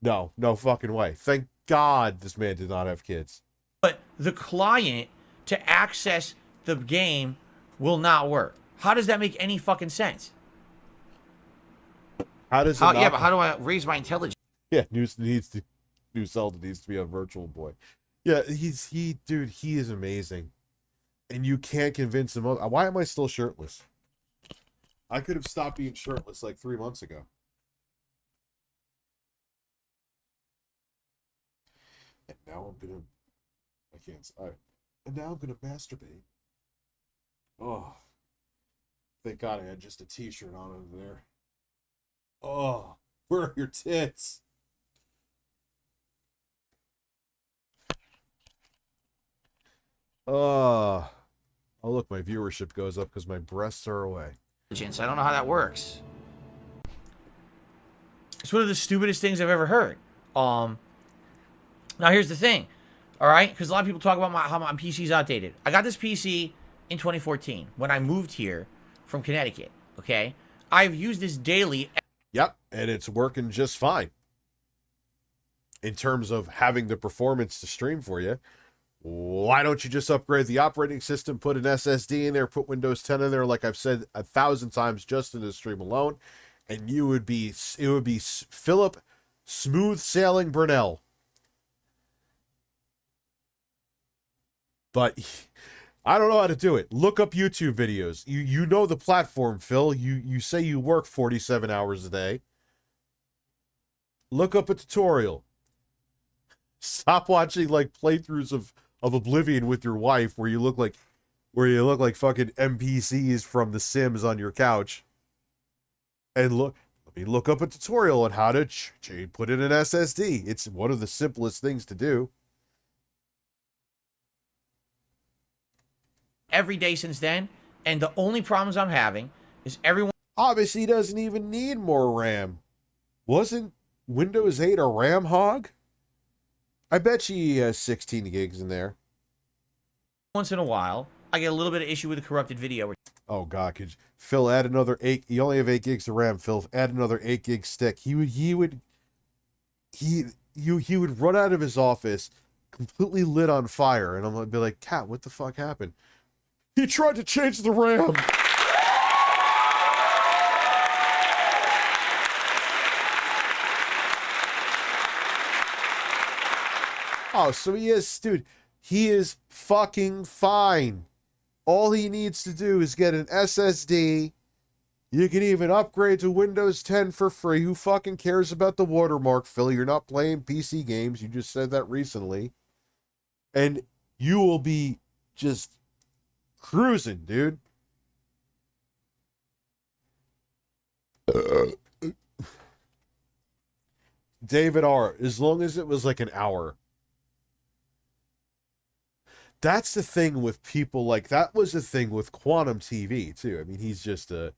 No fucking way. Thank God this man did not have kids. But the client to access the game will not work. How does that make any fucking sense? How does it not? Yeah, but how do I raise my intelligence? Yeah, New Zelda needs to be a virtual boy. Yeah, dude, he is amazing. And you can't convince him. Why am I still shirtless? I could have stopped being shirtless like 3 months ago. And now I'm gonna. I can't. And now I'm gonna masturbate. Oh, thank God I had just a t-shirt on over there. Oh, where are your tits? Oh, look, my viewership goes up because my breasts are away. I don't know how that works. It's one of the stupidest things I've ever heard. Now here's the thing, all right? Because a lot of people talk about how my PC's outdated. I got this PC in 2014 when I moved here from Connecticut, okay? I've used this daily. Yep, and it's working just fine. In terms of having the performance to stream for you, why don't you just upgrade the operating system, put an SSD in there, put Windows 10 in there, like I've said 1,000 times just in this stream alone, and it would be Philip Smooth Sailing Burnell. But I don't know how to do it. Look up YouTube videos. You know the platform, Phil. You say you work 47 hours a day. Look up a tutorial. Stop watching like playthroughs of Oblivion with your wife where you look like fucking NPCs from The Sims on your couch. And let me look up a tutorial on how to put in an SSD. It's one of the simplest things to do. Every day since then, and the only problems I'm having is everyone obviously doesn't even need more RAM. Wasn't Windows 8 a RAM hog? I bet you he has 16 gigs in there. once in a while I get a little bit of issue with a corrupted video. Oh God, could Phil add another 8? You only have 8 gigs of RAM. Phil, add another 8 gig stick. He would run out of his office completely lit on fire, and I'm gonna be like, Cat, what the fuck happened? He tried to change the RAM. Oh, so he is, dude, he is fucking fine. All he needs to do is get an SSD. You can even upgrade to Windows 10 for free. Who fucking cares about the watermark, Phil? You're not playing PC games. You just said that recently. And you will be just cruising, dude. David R., as long as it was like an hour. That's the thing with people, like, that was the thing with Quantum TV, too. I mean, he's just a...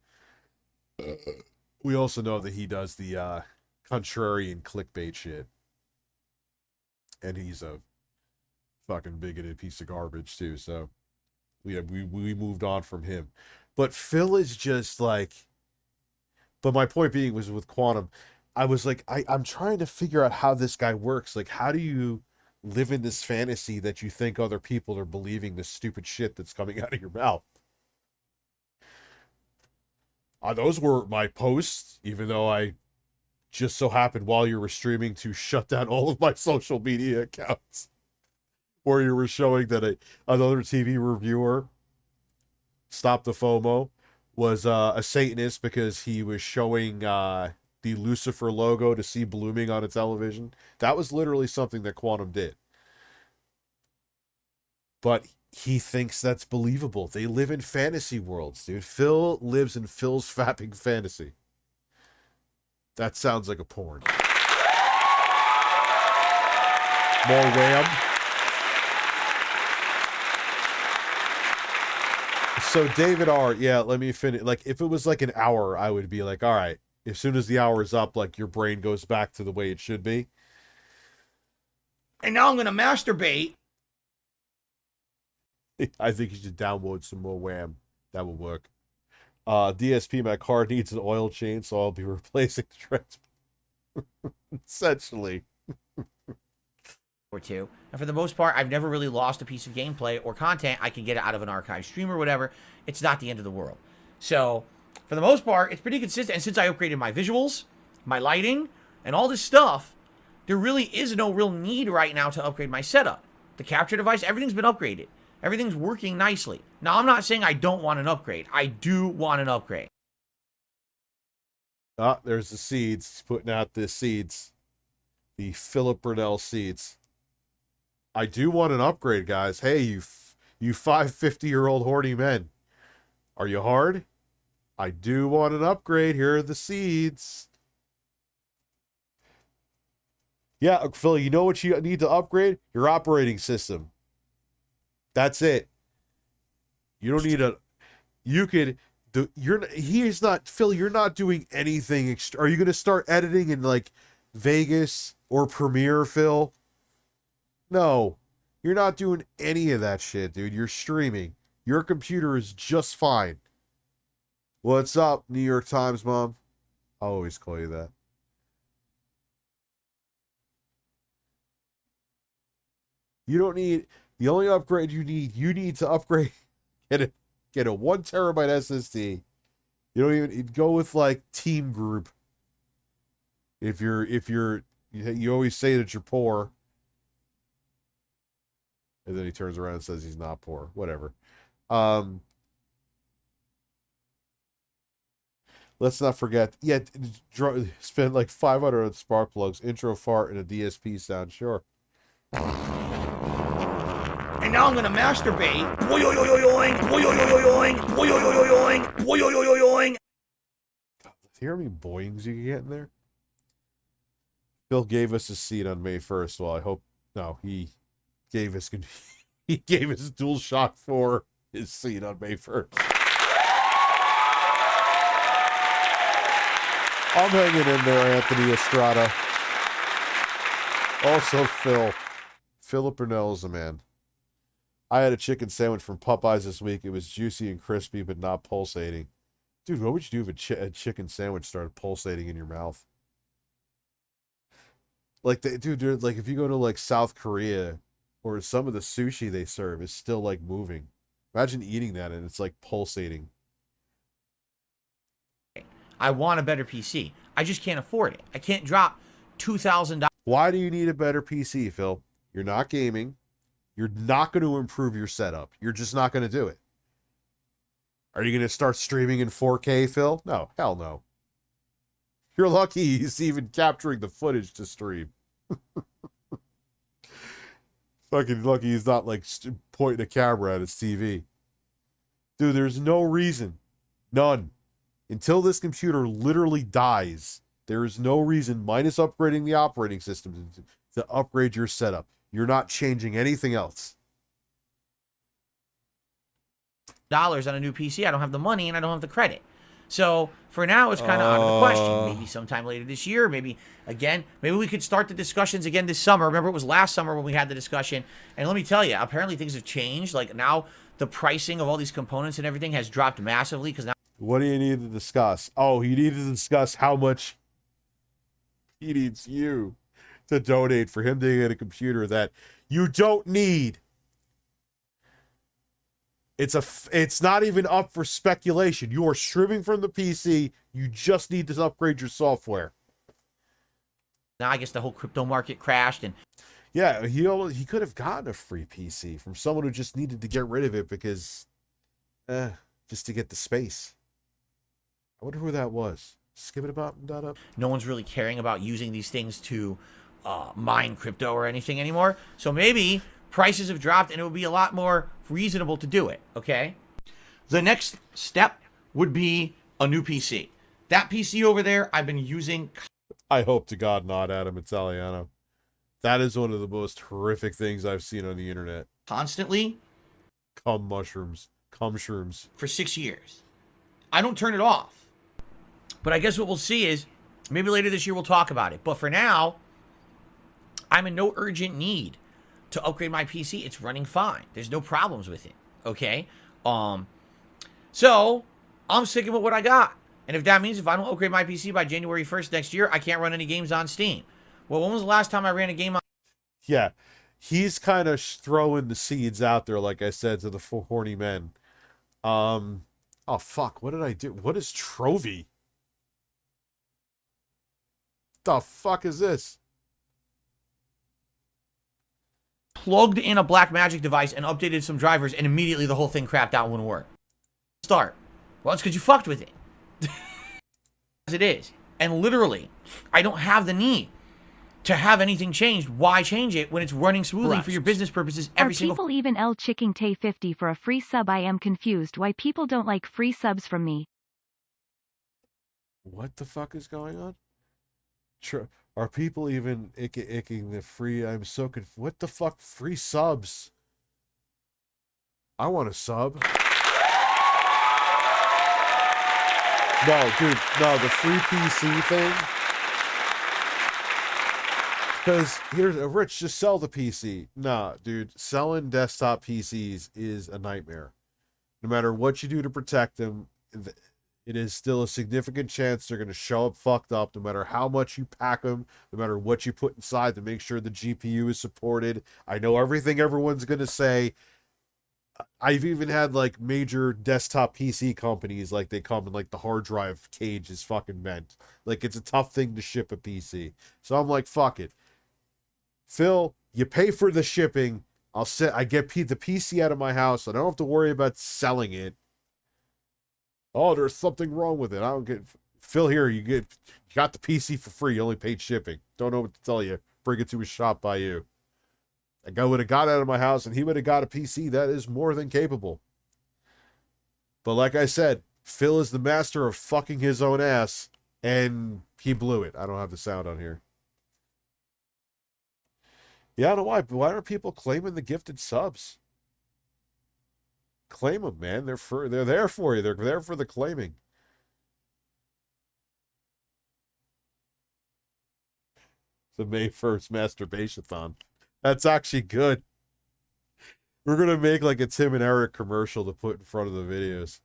we also know that he does the contrarian clickbait shit. And he's a fucking bigoted piece of garbage, too, so... we moved on from him. But Phil is just like... But my point being was with Quantum, I was like, I'm trying to figure out how this guy works. Like, how do you live in this fantasy that you think other people are believing this stupid shit that's coming out of your mouth? Those were my posts, even though I just so happened while you were streaming to shut down all of my social media accounts. Where you were showing that another TV reviewer, Stop the FOMO, was a Satanist because he was showing the Lucifer logo to see blooming on a television. That was literally something that Quantum did. But he thinks that's believable. They live in fantasy worlds, dude. Phil lives in Phil's fapping fantasy. That sounds like a porn. More wham. So David R., yeah, let me finish. Like, if it was like an hour, I would be like, all right, as soon as the hour is up, like, your brain goes back to the way it should be. And now I'm gonna masturbate. I think you should download some more Wham. That will work. DSP, my car needs an oil change, so I'll be replacing the transmission. Essentially. Or two. And for the most part, I've never really lost a piece of gameplay or content. I can get it out of an archive stream or whatever. It's not the end of the world. So, for the most part, it's pretty consistent. And since I upgraded my visuals, my lighting, and all this stuff, there really is no real need right now to upgrade my setup. The capture device, everything's been upgraded. Everything's working nicely. Now, I'm not saying I don't want an upgrade. I do want an upgrade. Ah, there's the seeds. He's putting out the seeds. The Philip Burnell seeds. I do want an upgrade, guys. Hey, you 550-year-old horny men. Are you hard? I do want an upgrade. Here are the seeds. Yeah, Phil, you know what you need to upgrade? Your operating system. That's it. You don't need a... You could... He's not... Phil, you're not doing anything extra. Are you going to start editing in, like, Vegas or Premiere, Phil? No. You're not doing any of that shit, dude. You're streaming. Your computer is just fine. What's up, New York Times, Mom? I'll always call you that. You don't need... The only upgrade you need to upgrade, get a 1 terabyte SSD. You don't even go with like Team Group. If you always say that you're poor, and then he turns around and says he's not poor. Whatever. Let's not forget. Yeah, spend like 500 on spark plugs, intro fart, and a DSP sound. Sure. And now I'm gonna masturbate. Boing, boing, boing, boing. Hear how many boings you can get in there? Bill gave us a seat on May 1st. Well, I hope no, he gave us DualShock 4 his seat on May 1st. I'm hanging in there, Anthony Estrada. Also, Philip Burnell is a man. I had a chicken sandwich from Popeyes this week. It was juicy and crispy, but not pulsating. Dude, what would you do if a chicken sandwich started pulsating in your mouth? Like, dude, like if you go to like South Korea or some of the sushi they serve is still like moving. Imagine eating that and it's like pulsating. I want a better PC. I just can't afford it. I can't drop $2,000. Why do you need a better PC, Phil? You're not gaming. You're not going to improve your setup. You're just not going to do it. Are you going to start streaming in 4K, Phil? No, hell no. You're lucky he's even capturing the footage to stream. Fucking lucky he's not like pointing a camera at his TV. Dude, there's no reason. None. Until this computer literally dies, there is no reason, minus upgrading the operating system, to upgrade your setup. You're not changing anything else. Dollars on a new PC. I don't have the money and I don't have the credit. So for now, it's kind of out of the question. Maybe sometime later this year. Maybe we could start the discussions again this summer. Remember, it was last summer when we had the discussion. And let me tell you, apparently things have changed. Like now, the pricing of all these components and everything has dropped massively because now. What do you need to discuss? Oh, you need to discuss how much he needs you to donate for him to get a computer that you don't need. It's not even up for speculation. You are streaming from the PC. You just need to upgrade your software. Now I guess the whole crypto market crashed and. Yeah, he could have gotten a free PC from someone who just needed to get rid of it because, just to get the space. I wonder who that was. Skip it about that up. No one's really caring about using these things to mine crypto or anything anymore. So maybe prices have dropped and it would be a lot more reasonable to do it, okay? The next step would be a new PC. That PC over there, I've been using. I hope to God not, Adam Italiano. That is one of the most horrific things I've seen on the internet. Constantly. Cum mushrooms. Cum shrooms. For 6 years. I don't turn it off. But I guess what we'll see is, maybe later this year we'll talk about it. But for now, I'm in no urgent need to upgrade my PC. It's running fine. There's no problems with it. Okay? So I'm sticking with what I got. And if that means if I don't upgrade my PC by January 1st next year, I can't run any games on Steam. Well, when was the last time I ran a game on... Yeah, he's kind of throwing the seeds out there, like I said, to the four horny men. Oh, fuck, what did I do? What is Trovy? The fuck is this? Plugged in a Black Magic device and updated some drivers, and immediately the whole thing crapped out and wouldn't work. Start. Well, it's because you fucked with it. As it is. And literally, I don't have the need to have anything changed. Why change it when it's running smoothly for your business purposes every Are single... people even El Chicking Tay 50 for a free sub? I am confused why people don't like free subs from me. What the fuck is going on? Are people even icking the free? I'm so confused. What the fuck? Free subs? I want a sub. No, dude, no, the free PC thing. Because here's Rich, just sell the PC. Nah, dude, selling desktop PCs is a nightmare. No matter what you do to protect them, it is still a significant chance they're going to show up fucked up, no matter how much you pack them, no matter what you put inside to make sure the GPU is supported. I know everything everyone's going to say. I've even had like major desktop PC companies, like they come in like the hard drive cage is fucking meant. Like it's a tough thing to ship a PC. So I'm like, fuck it. Phil, you pay for the shipping. I get the PC out of my house. I don't have to worry about selling it. Oh, there's something wrong with it. I don't get Phil here. You got the PC for free. You only paid shipping. Don't know what to tell you. Bring it to a shop by you. A guy would have got out of my house and he would have got a PC that is more than capable. But like I said, Phil is the master of fucking his own ass, and he blew it. I don't have the sound on here. Yeah, I don't know why. Why are people claiming the gifted subs? Claim them, man. They're there for you. They're there for the claiming. The May 1st masturbation-thon. That's actually good. We're going to make like a Tim and Eric commercial to put in front of the videos.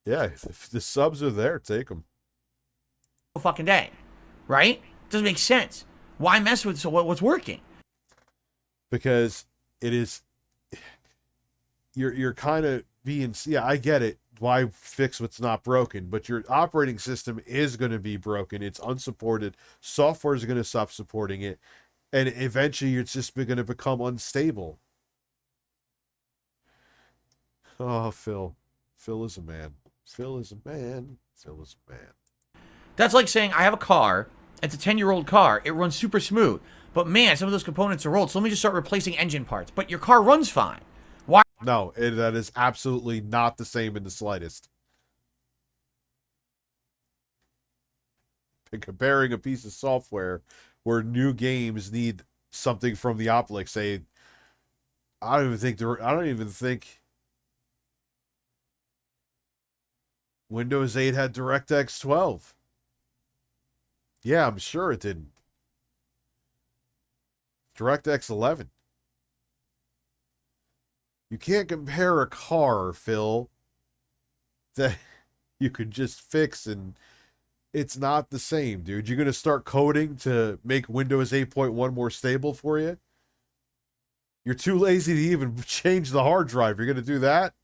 Yeah, if the subs are there, take them. fucking day, right? Doesn't make sense. Why mess with what's working? Because it is, you're kind of being, yeah, I get it. Why fix what's not broken? But your operating system is going to be broken. It's unsupported. Software is going to stop supporting it. And eventually it's just going to become unstable. Oh, Phil. Phil is a man. Phil is a man. Phil is a man. That's like saying I have a car. It's a 10-year-old car. It runs super smooth. But man, some of those components are old. So let me just start replacing engine parts. But your car runs fine. Why? No, that is absolutely not the same in the slightest. And comparing a piece of software where new games need something from the like say, I don't even think Windows 8 had DirectX 12. Yeah, I'm sure it didn't. DirectX 11. You can't compare a car, Phil, that you could just fix and it's not the same, dude. You're going to start coding to make Windows 8.1 more stable for you? You're too lazy to even change the hard drive. You're going to do that?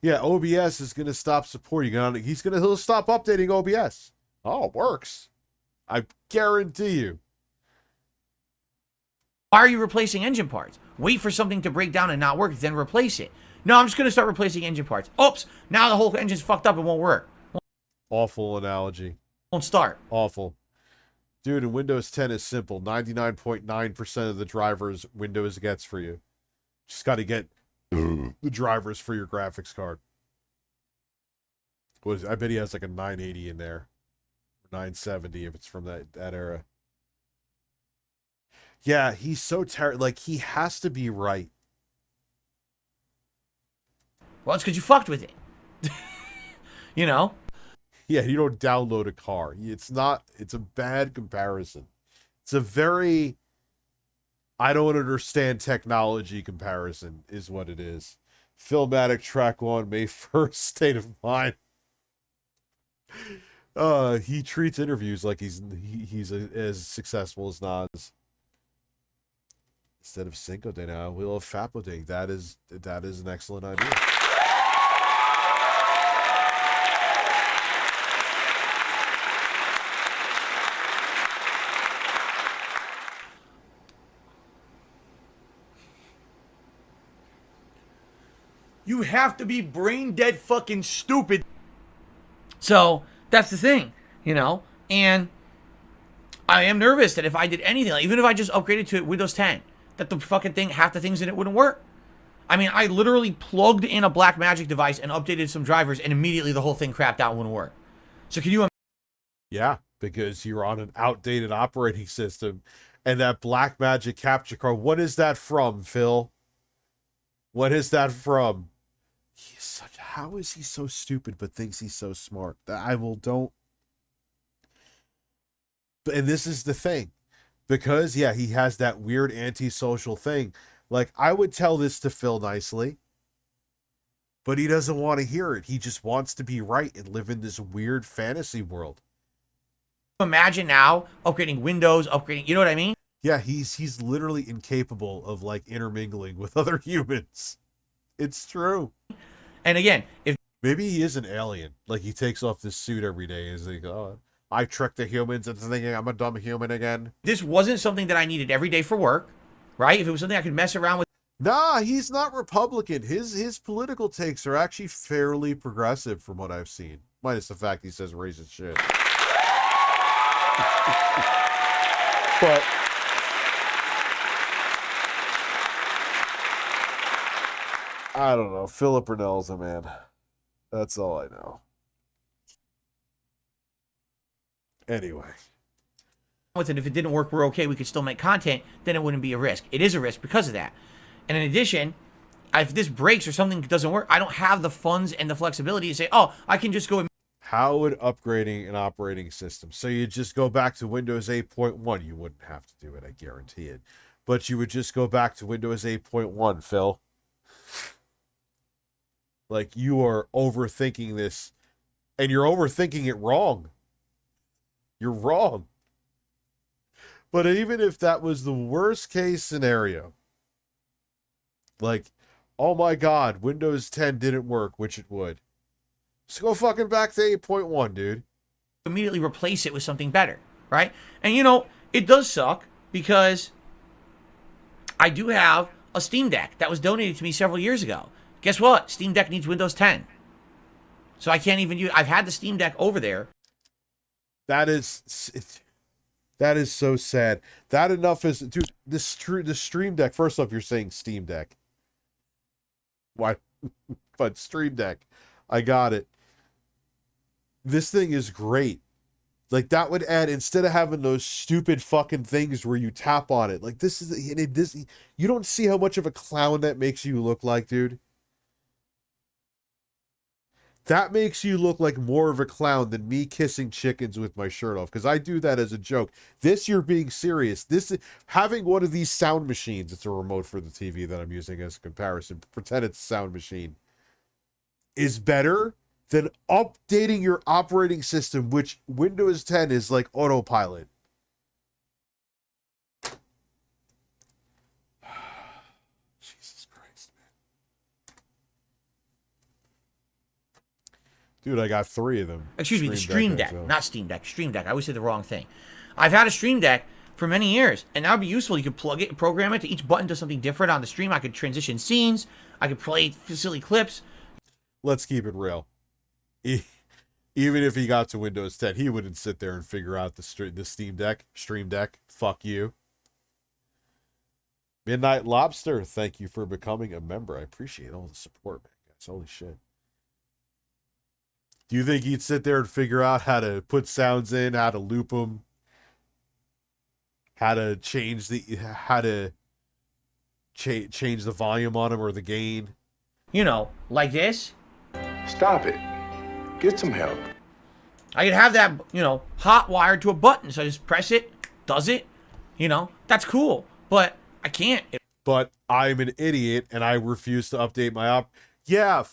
Yeah, OBS is going to stop supporting. He'll stop updating OBS. Oh, it works. I guarantee you. Why are you replacing engine parts? Wait for something to break down and not work, then replace it. No, I'm just going to start replacing engine parts. Oops, now the whole engine's fucked up and won't work. Awful analogy. Won't start. Awful. Dude, in Windows 10 is simple. 99.9% of the drivers Windows gets for you. Just got to get the drivers for your graphics card. I bet he has like a 980 in there. 970 if it's from that era. Yeah, he's so terrible. Like, he has to be right. Well, it's because you fucked with it. You know? Yeah, you don't download a car. It's a bad comparison. It's a very, I don't understand technology comparison is what it is. Filmatic track 1, May 1st, state of mind. He treats interviews like he's as successful as Nas. Instead of Cinco de now, we'll have Fapo Day. That is an excellent idea. You have to be brain dead fucking stupid. So that's the thing, you know? And I am nervous that if I did anything, like even if I just upgraded to Windows 10, that the fucking thing, half the things in it wouldn't work. I mean, I literally plugged in a Blackmagic device and updated some drivers, and immediately the whole thing crapped out and wouldn't work. So can you? Yeah, because you're on an outdated operating system, and that Blackmagic capture card. What is that from, Phil? What is that from? How is he so stupid but thinks he's so smart? And this is the thing. Because, yeah, he has that weird antisocial thing. Like, I would tell this to Phil nicely, but he doesn't want to hear it. He just wants to be right and live in this weird fantasy world. Imagine now upgrading Windows, you know what I mean? Yeah, he's literally incapable of, like, intermingling with other humans. It's true. And again, if maybe he is an alien, like he takes off this suit every day and he's like, oh, I tricked the humans into thinking I'm a dumb human again. This wasn't something that I needed every day for work, right? If it was something I could mess around with. Nah, he's not Republican. His political takes are actually fairly progressive from what I've seen. Minus the fact he says racist shit. But I don't know. Philip Burnell's a man. That's all I know. Anyway. With it, if it didn't work, we're okay. We could still make content. Then it wouldn't be a risk. It is a risk because of that. And in addition, if this breaks or something doesn't work, I don't have the funds and the flexibility to say, oh, I can just go and. How would upgrading an operating system? So you just go back to Windows 8.1. You wouldn't have to do it, I guarantee it. But you would just go back to Windows 8.1, Phil. Like, you are overthinking this, and you're overthinking it wrong. You're wrong. But even if that was the worst case scenario, like, oh my God, Windows 10 didn't work, which it would. Just go fucking back to 8.1, dude. Immediately replace it with something better, right? And you know, it does suck because I do have a Steam Deck that was donated to me several years ago. Guess what? Steam Deck needs Windows 10. So I can't even use. I've had the Steam Deck over there. That is so sad. That enough is, dude. The Stream Deck. First off, you're saying Steam Deck. Why? But Stream Deck, I got it. This thing is great. Like, that would add, instead of having those stupid fucking things where you tap on it. Like, this is you don't see how much of a clown that makes you look like, dude. That makes you look like more of a clown than me kissing chickens with my shirt off, because I do that as a joke. This, you're being serious. This is having one of these sound machines. It's a remote for the TV that I'm using as a comparison. Pretend it's a sound machine. Is better than updating your operating system, which Windows 10 is like autopilot. Jesus Christ, man. Dude, I got 3 of them. Excuse me, the Stream Deck, not Steam Deck. Stream Deck. I always say the wrong thing. I've had a Stream Deck for many years, and that would be useful. You could plug it, program it to each button does something different on the stream. I could transition scenes. I could play silly clips. Let's keep it real. Even if he got to Windows 10, he wouldn't sit there and figure out the Stream Deck. Fuck you. Midnight Lobster, thank you for becoming a member. I appreciate all the support, man. Guys, holy shit. Do you think he'd sit there and figure out how to put sounds in, how to loop them, how to change the volume on them or the gain? you know, like this. Stop it. Get some help. I could have that, you know, hot wired to a button. So I just press it, does it, you know, that's cool. But I can't. But I'm an idiot and I refuse to update my Yeah,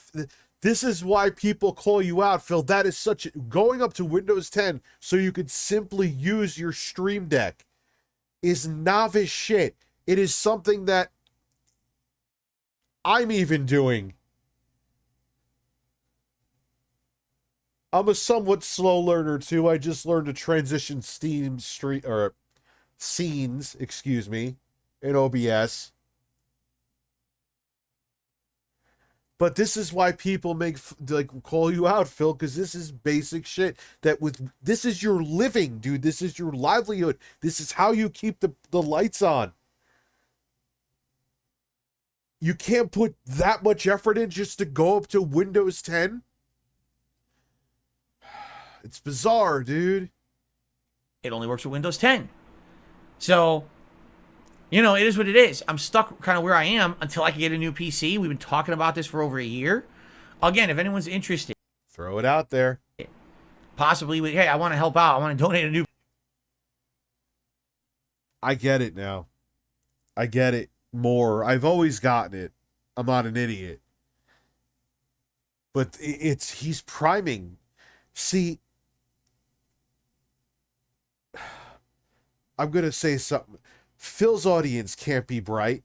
this is why people call you out, Phil. That is such going up to Windows 10 so you could simply use your Stream Deck is novice shit. It is something that I'm even doing. I'm a somewhat slow learner too. I just learned to transition scenes, excuse me, in OBS. But this is why people call you out, Phil, because this is basic shit. This is your living, dude. This is your livelihood. This is how you keep the lights on. You can't put that much effort in just to go up to Windows 10. It's bizarre, dude. It only works with Windows 10. So, you know, it is what it is. I'm stuck kind of where I am until I can get a new PC. We've been talking about this for over a year. Again, if anyone's interested, throw it out there. Possibly, hey, I want to help out. I want to donate a new. I get it now. I get it more. I've always gotten it. I'm not an idiot. But he's priming. See, I'm going to say something. Phil's audience can't be bright.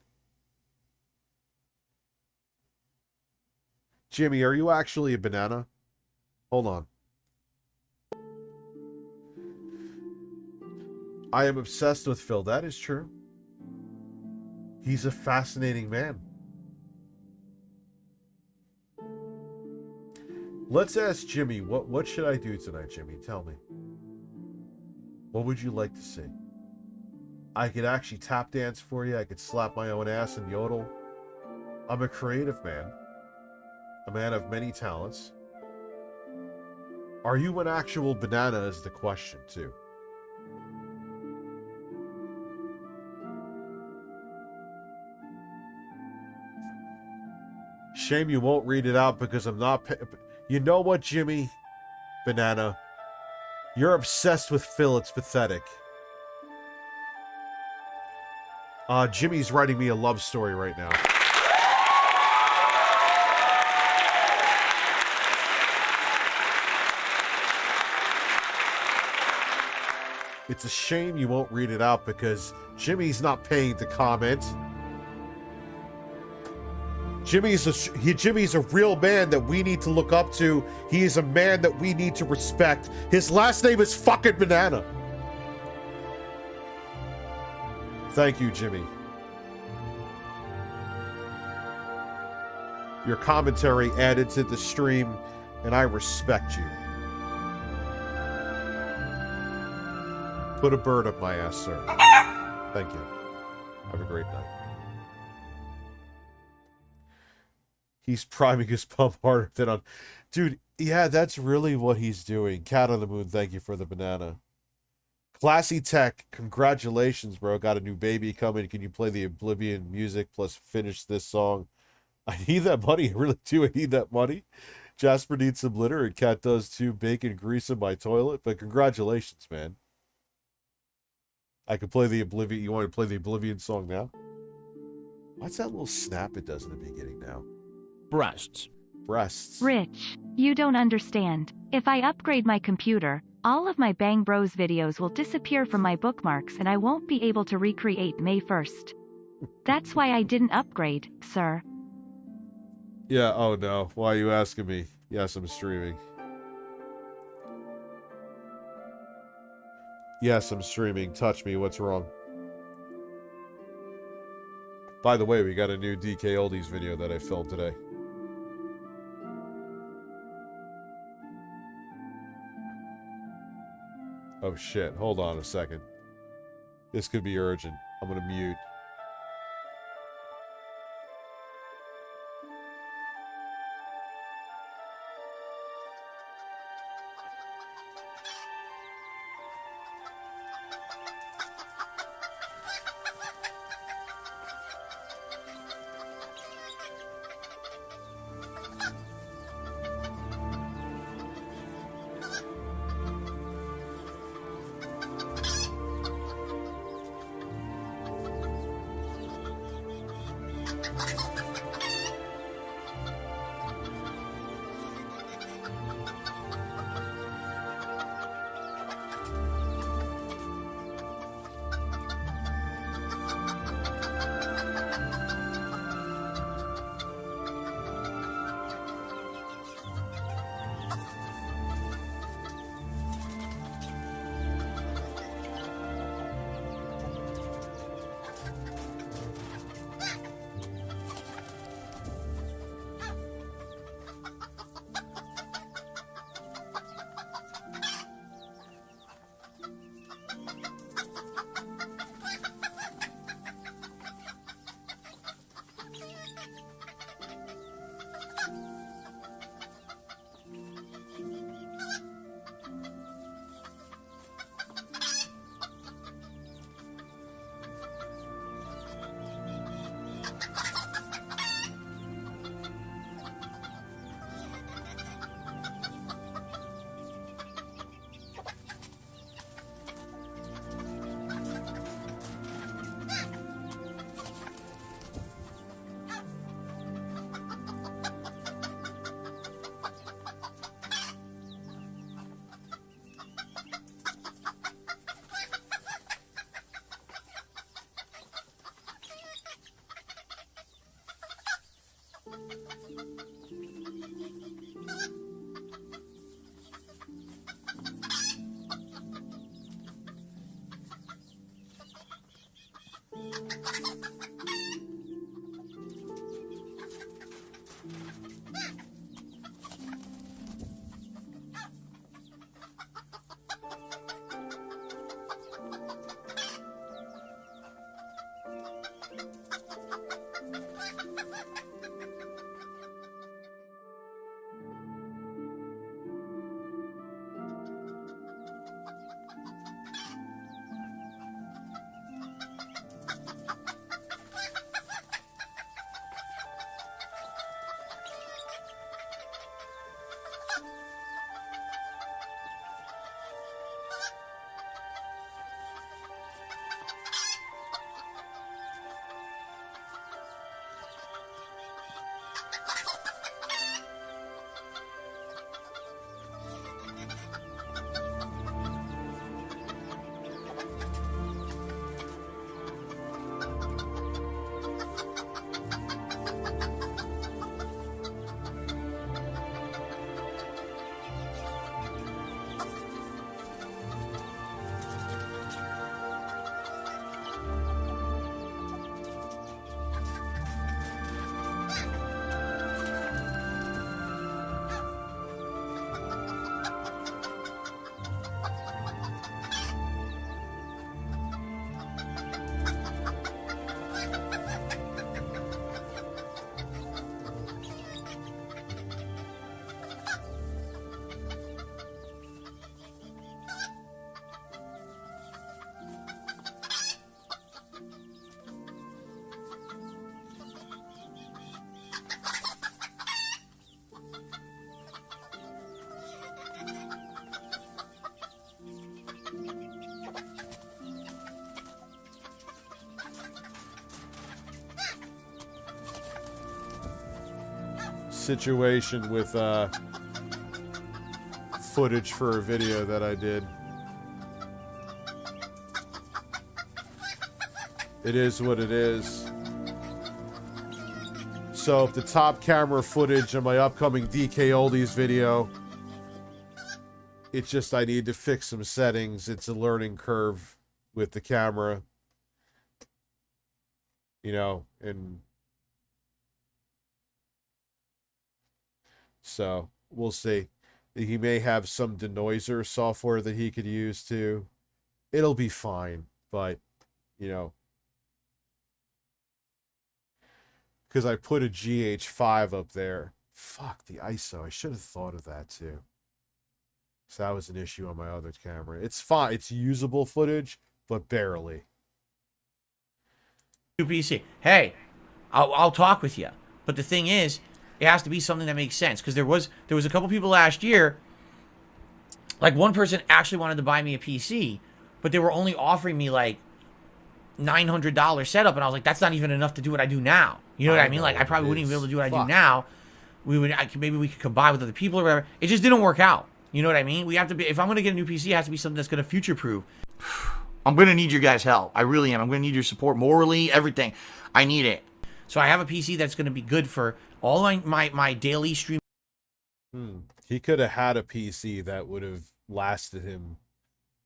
Jimmy, are you actually a banana? Hold on. I am obsessed with Phil. That is true. He's a fascinating man. Let's ask Jimmy, what should I do tonight, Jimmy? Tell me. What would you like to see? I could actually tap dance for you. I could slap my own ass and yodel. I'm a creative man. A man of many talents. Are you an actual banana is the question, too. Shame you won't read it out because I'm not... You know what, Jimmy? Banana. You're obsessed with Phil. It's pathetic. Jimmy's writing me a love story right now. It's a shame you won't read it out because Jimmy's not paying to comment. Jimmy's a real man that we need to look up to. He is a man that we need to respect. His last name is fucking Banana. Thank you, Jimmy. Your commentary added to the stream, and I respect you. Put a bird up my ass, sir. Thank you. Have a great night. He's priming his pump harder than on... Dude, yeah, that's really what he's doing. Cat on the Moon, thank you for the banana. Classy Tech, congratulations, bro. Got a new baby coming. Can you play the Oblivion music plus finish this song? I need that money. I really do. I need that money. Jasper needs some litter, and Cat does too. Bacon grease in my toilet. But congratulations, man. I could play the Oblivion. You want to play the Oblivion song now? What's that little snap it does in the beginning now? Breasts. Breasts. Rich, you don't understand. If I upgrade my computer, all of my Bang Bros videos will disappear from my bookmarks and I won't be able to recreate May 1st. That's why I didn't upgrade, sir. Yeah, oh no. Why are you asking me? Yes, I'm streaming. Yes, I'm streaming. Touch me. What's wrong? By the way, we got a new DK Oldies video that I filmed today. Oh shit, hold on a second. This could be urgent. I'm gonna mute. situation with footage for a video that I did. It is what it is. So if the top camera footage in my upcoming DK Oldies video, it's just I need to fix some settings. It's a learning curve with the camera. You know, and so we'll see. He may have some denoiser software that he could use too. It'll be fine, but you know, because I put a GH5 up there. Fuck the ISO. I should have thought of that too. So that was an issue on my other camera. It's fine. It's usable footage, but barely. PC. Hey, I'll talk with you. But the thing is, it has to be something that makes sense. Because there was a couple people last year, like one person actually wanted to buy me a PC, but they were only offering me like $900 setup, and I was like, that's not even enough to do what I do now. You know what I mean? Like I probably wouldn't even be able to do what I do now. Maybe we could combine with other people or whatever. It just didn't work out. You know what I mean? We have to be, if I'm going to get a new PC, it has to be something that's going to future-proof. I'm going to need your guys' help. I really am. I'm going to need your support morally, everything. I need it. So I have a PC that's going to be good for all my daily stream. He could have had a PC that would have lasted him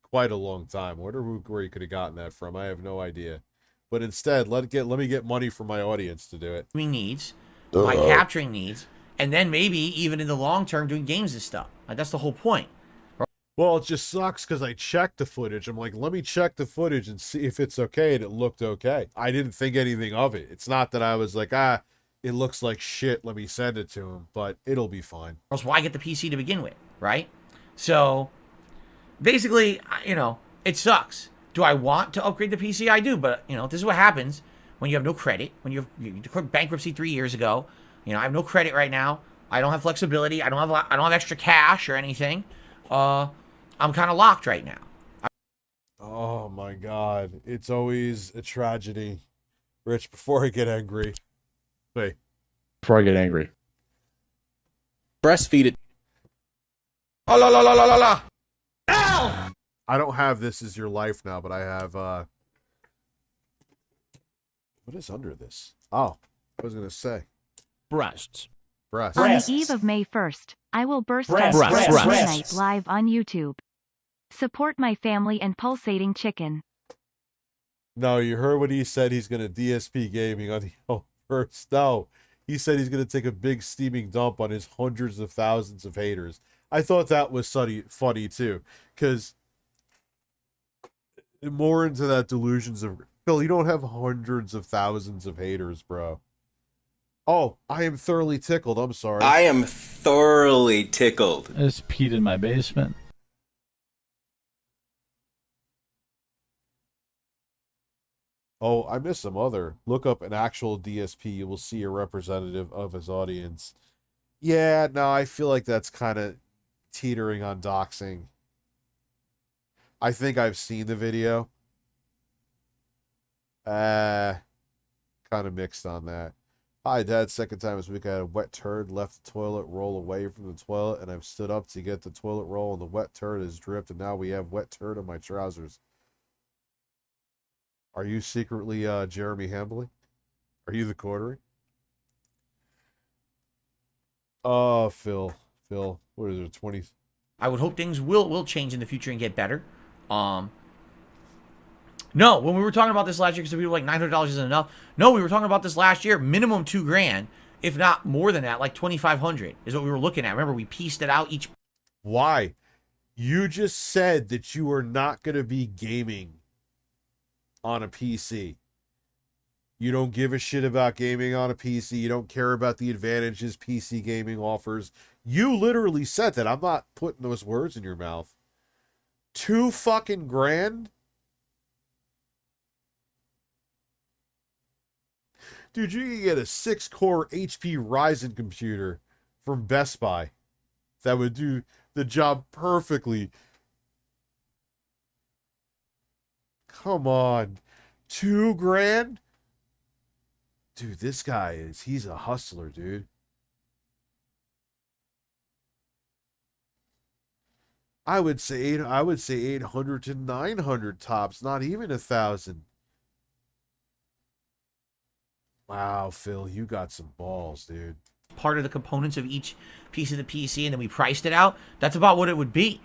quite a long time. I wonder where he could have gotten that from. I have no idea. But instead, let me get money from my audience to do it. Needs, my capturing needs, and then maybe even in the long term doing games and stuff. Like that's the whole point. Well, it just sucks because I checked the footage. I'm like, let me check the footage and see if it's okay, and it looked okay. I didn't think anything of it. It's not that I was like, it looks like shit, let me send it to him, but it'll be fine. Else why get the PC to begin with, right? So, basically, you know, it sucks. Do I want to upgrade the PC? I do, but, you know, this is what happens when you have no credit, when you declared bankruptcy 3 years ago. You know, I have no credit right now. I don't have flexibility. I don't have extra cash or anything. I'm kind of locked right now. Oh my God. It's always a tragedy. Rich, before I get angry. Wait. Before I get angry. Breastfeed it. Oh, la la la la la la. Ow! I don't have This Is Your Life now, but I have, what is under this? Oh, I was going to say. Breasts. Breasts. On the eve of May 1st, I will burst Breasts. at Breasts. midnight live on YouTube. Support my family and pulsating chicken. No, you heard what he said. He's going to DSP gaming on the first. No, he said he's going to take a big steaming dump on his hundreds of thousands of haters. I thought that was funny too, because more into that delusions of Phil. You don't have hundreds of thousands of haters, bro. Oh, I am thoroughly tickled. I'm sorry. I am thoroughly tickled. I just peed in my basement. Oh, I missed some other. Look up an actual DSP. You will see a representative of his audience. Yeah, no, I feel like that's kind of teetering on doxing. I think I've seen the video. Kind of mixed on that. Hi, Dad. Second time this week I had a wet turd, left the toilet roll away from the toilet, and I've stood up to get the toilet roll, and the wet turd is dripped, and now we have wet turd on my trousers. Are you secretly Jeremy Hambly? Are you the quartering? Oh, Phil. What is it, 20? I would hope things will change in the future and get better. No, when we were talking about this last year, because people were like $900 isn't enough. No, we were talking about this last year, minimum $2,000, if not more than that, like $2,500 is what we were looking at. Remember, we pieced it out each. Why? You just said that you are not going to be gaming on a PC. You don't give a shit about gaming on a PC. You don't care about the advantages PC gaming offers. You literally said that. I'm not putting those words in your mouth. $2 fucking grand? Dude, you can get a 6-core HP Ryzen computer from Best Buy that would do the job perfectly. Come on. $2 grand? Dude, this guy he's a hustler, dude. I would say 800 to 900 tops, not even 1,000. Wow, Phil, you got some balls, dude. Part of the components of each piece of the PC, and then we priced it out. That's about what it would be.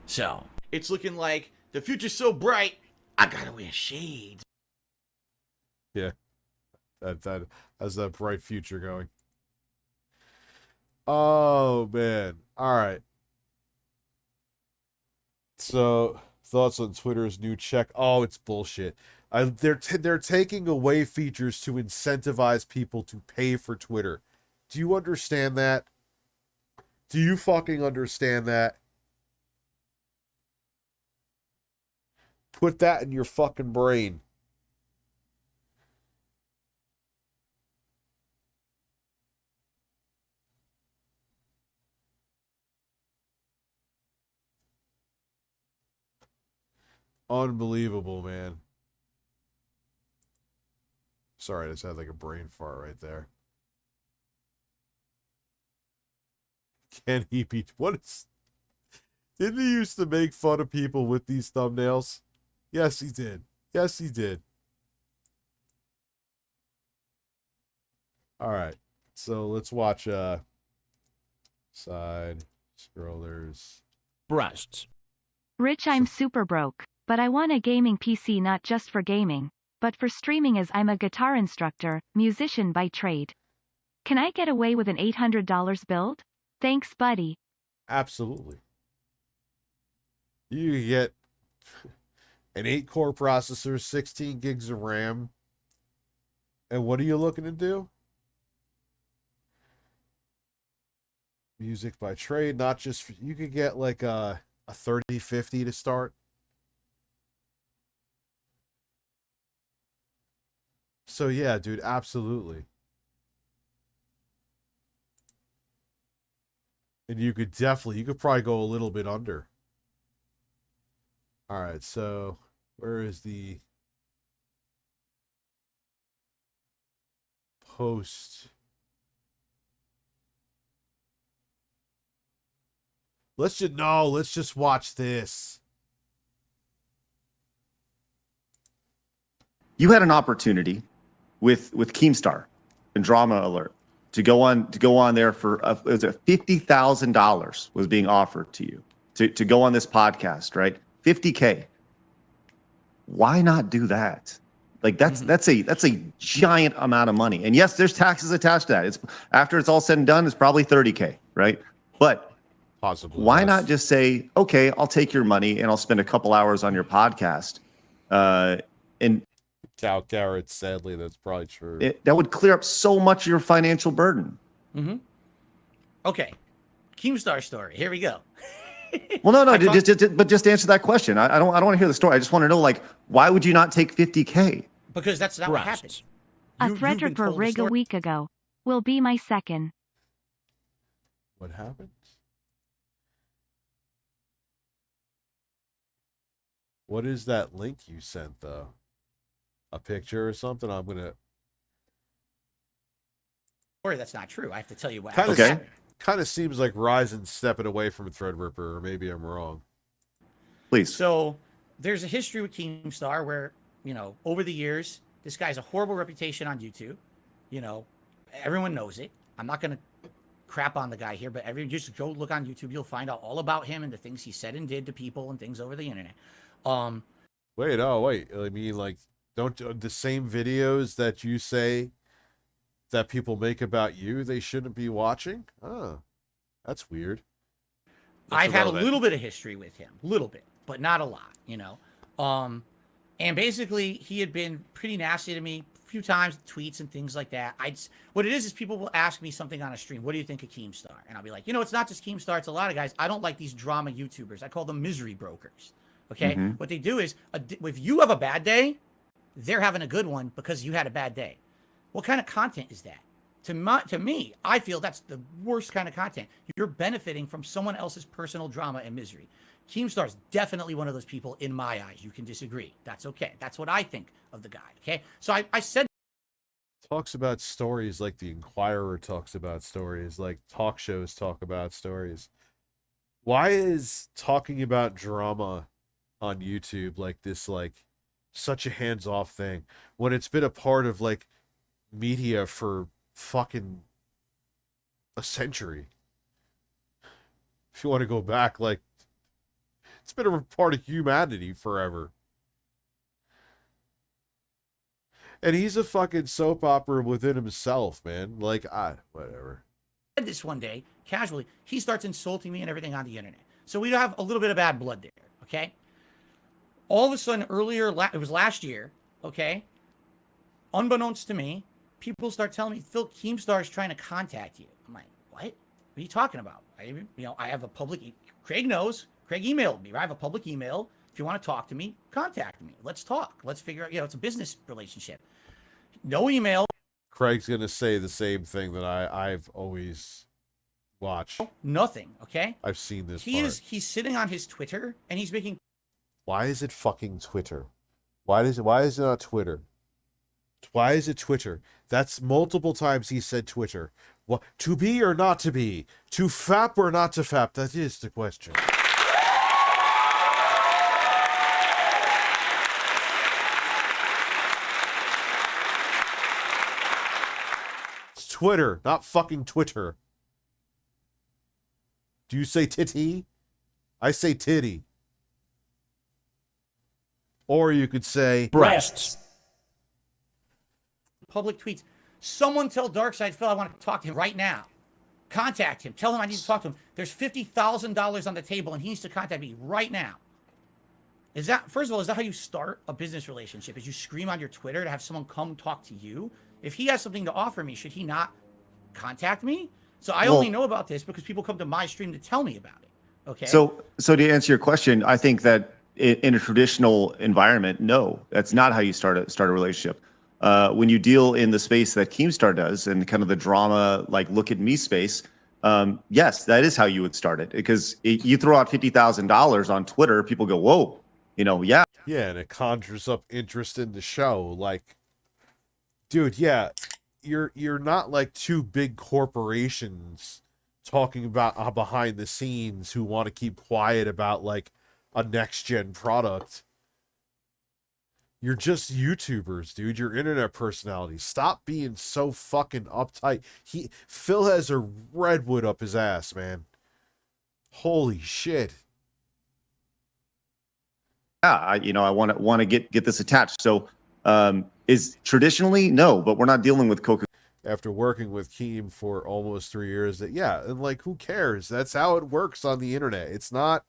So it's looking like the future's so bright, I gotta wear shades. Yeah, that's that bright future going. Oh man, all right. So thoughts on Twitter's new check? Oh, it's bullshit. They're taking away features to incentivize people to pay for Twitter. Do you understand that? Do you fucking understand that? Put that in your fucking brain. Unbelievable, man. Sorry, I just had like a brain fart right there. Can he be... What is... Didn't he used to make fun of people with these thumbnails? Yes, he did. Yes, he did. All right. So let's watch side scrollers. Breasts. Rich, I'm super broke, but I want a gaming PC not just for gaming, but for streaming as I'm a guitar instructor, musician by trade. Can I get away with an $800 build? Thanks, buddy. Absolutely. You get an 8-core processor, 16 gigs of RAM. And what are you looking to do? Music by trade, not just... You could get like a 3050 to start. So yeah, dude, absolutely. And you could probably go a little bit under. All right, so where is the post? Let's just watch this. You had an opportunity with Keemstar and Drama Alert to go on there for it was $50,000 was being offered to you to go on this podcast, right? $50K. Why not do that? Like that's a giant amount of money. And yes, there's taxes attached to that. It's after it's all said and done, it's probably $30K, right? But possibly why less. not just say, okay, I'll take your money and I'll spend a couple hours on your podcast, and Cow carrots, sadly, that's probably true. that would clear up so much of your financial burden. Mm-hmm. Okay. Keemstar story. Here we go. Well, no, but just answer that question. I don't want to hear the story. I just want to know, like, why would you not take $50K? Because that's not what happened. A Threadripper rig a week ago. Will be my second. What happened? What is that link you sent, though? A picture or something? I'm gonna. Or that's not true. I have to tell you what Kind happened. of, kind of seems like Ryzen's stepping away from Threadripper, or maybe I'm wrong. Please. So there's a history with Keemstar where, you know, over the years, this guy's a horrible reputation on YouTube. You know, everyone knows it. I'm not gonna crap on the guy here, but just go look on YouTube. You'll find out all about him and the things he said and did to people and things over the internet. Wait. I mean, like, don't the same videos that you say that people make about you, they shouldn't be watching? Oh, that's weird. I've had a little bit of history with him, little bit, but not a lot, you know. And basically, he had been pretty nasty to me a few times, tweets and things like that. What it is people will ask me something on a stream. What do you think of Keemstar? And I'll be like, you know, it's not just Keemstar. It's a lot of guys. I don't like these drama YouTubers. I call them misery brokers. Okay. Mm-hmm. What they do is, if you have a bad day, they're having a good one because you had a bad day. What kind of content is that? To me, I feel that's the worst kind of content. You're benefiting from someone else's personal drama and misery. Keemstar is definitely one of those people in my eyes. You can disagree. That's okay. That's what I think of the guy. Okay. So I said. Talks about stories like the Inquirer talks about stories, like talk shows talk about stories. Why is talking about drama on YouTube like this, like such a hands-off thing when it's been a part of like media for fucking a century? If you want to go back, like, it's been a part of humanity forever. And he's a fucking soap opera within himself, man. Like, whatever. This one day, casually, he starts insulting me and everything on the internet. So we have a little bit of bad blood there, okay? All of a sudden, it was last year, okay? Unbeknownst to me, people start telling me, Phil, Keemstar is trying to contact you. I'm like, what? What are you talking about? I have a public, Craig knows. Craig emailed me, right? I have a public email. If you want to talk to me, contact me. Let's talk. Let's figure out, it's a business relationship. No email. Craig's going to say the same thing that I've always watched. Nothing, okay? I've seen this He's sitting on his Twitter, and he's making... Why is it fucking Twitter? Why is it not Twitter? Why is it Twitter? That's multiple times he said Twitter. What, to be or not to be? To fap or not to fap? That is the question. Twitter, not fucking Twitter. Do you say titty? I say titty. Or you could say breasts. Public tweets. Someone tell Darkside Phil I want to talk to him right now. Contact him. Tell him I need to talk to him. There's $50,000 on the table and he needs to contact me right now. Is that, first of all, is that how you start a business relationship? Is you scream on your Twitter to have someone come talk to you? If he has something to offer me, should he not contact me? So I only know about this because people come to my stream to tell me about it. Okay. So to answer your question, I think that in a traditional environment, no, that's not how you start a relationship. When you deal in the space that Keemstar does and kind of the drama, like look at me space, yes, that is how you would start it. Because you throw out $50,000 on Twitter, people go, whoa, yeah. Yeah, and it conjures up interest in the show. Like, dude, yeah, you're not like two big corporations talking about behind the scenes who want to keep quiet about like a next gen product. You're just YouTubers, dude. You're internet personalities. Stop being so fucking uptight. Phil has a redwood up his ass, man. Holy shit. Yeah, I want to get this attached. So is traditionally no, but we're not dealing with Coca. After working with Keem for almost 3 years, and like, who cares? That's how it works on the internet. It's not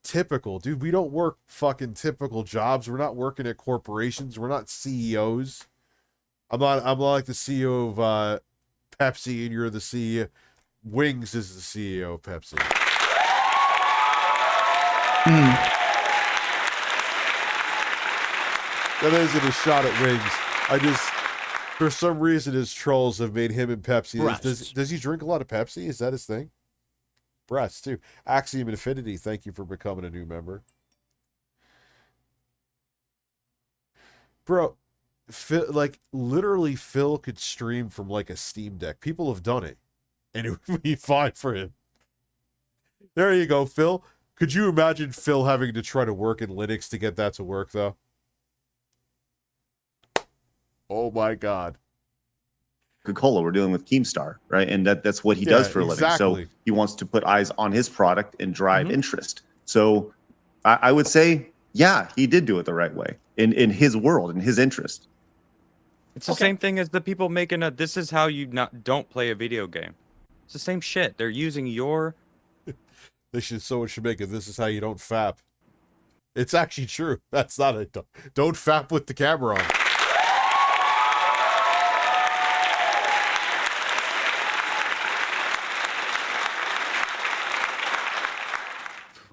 typical, dude. We don't work fucking typical jobs. We're not working at corporations. We're not CEOs. I'm not like the CEO of Pepsi, and you're the CEO. Wings is the CEO of Pepsi. That isn't a shot at Wings. For some reason, his trolls have made him and Pepsi. Does he drink a lot of Pepsi? Is that his thing? Breasts, too. Axiom Infinity, thank you for becoming a new member. Bro, literally Phil could stream from like a Steam Deck. People have done it. And it would be fine for him. There you go, Phil. Could you imagine Phil having to try to work in Linux to get that to work, though? Oh my God. Coca-Cola, we're dealing with Keemstar, right? And that's what he does for a living. So he wants to put eyes on his product and drive interest. So I would say, yeah, he did do it the right way in his world, in his interest. It's the same thing as the people making this is how you don't play a video game. It's the same shit. They're using your... Someone should make it, this is how you don't fap. It's actually true. That's not it. Don't fap with the camera on.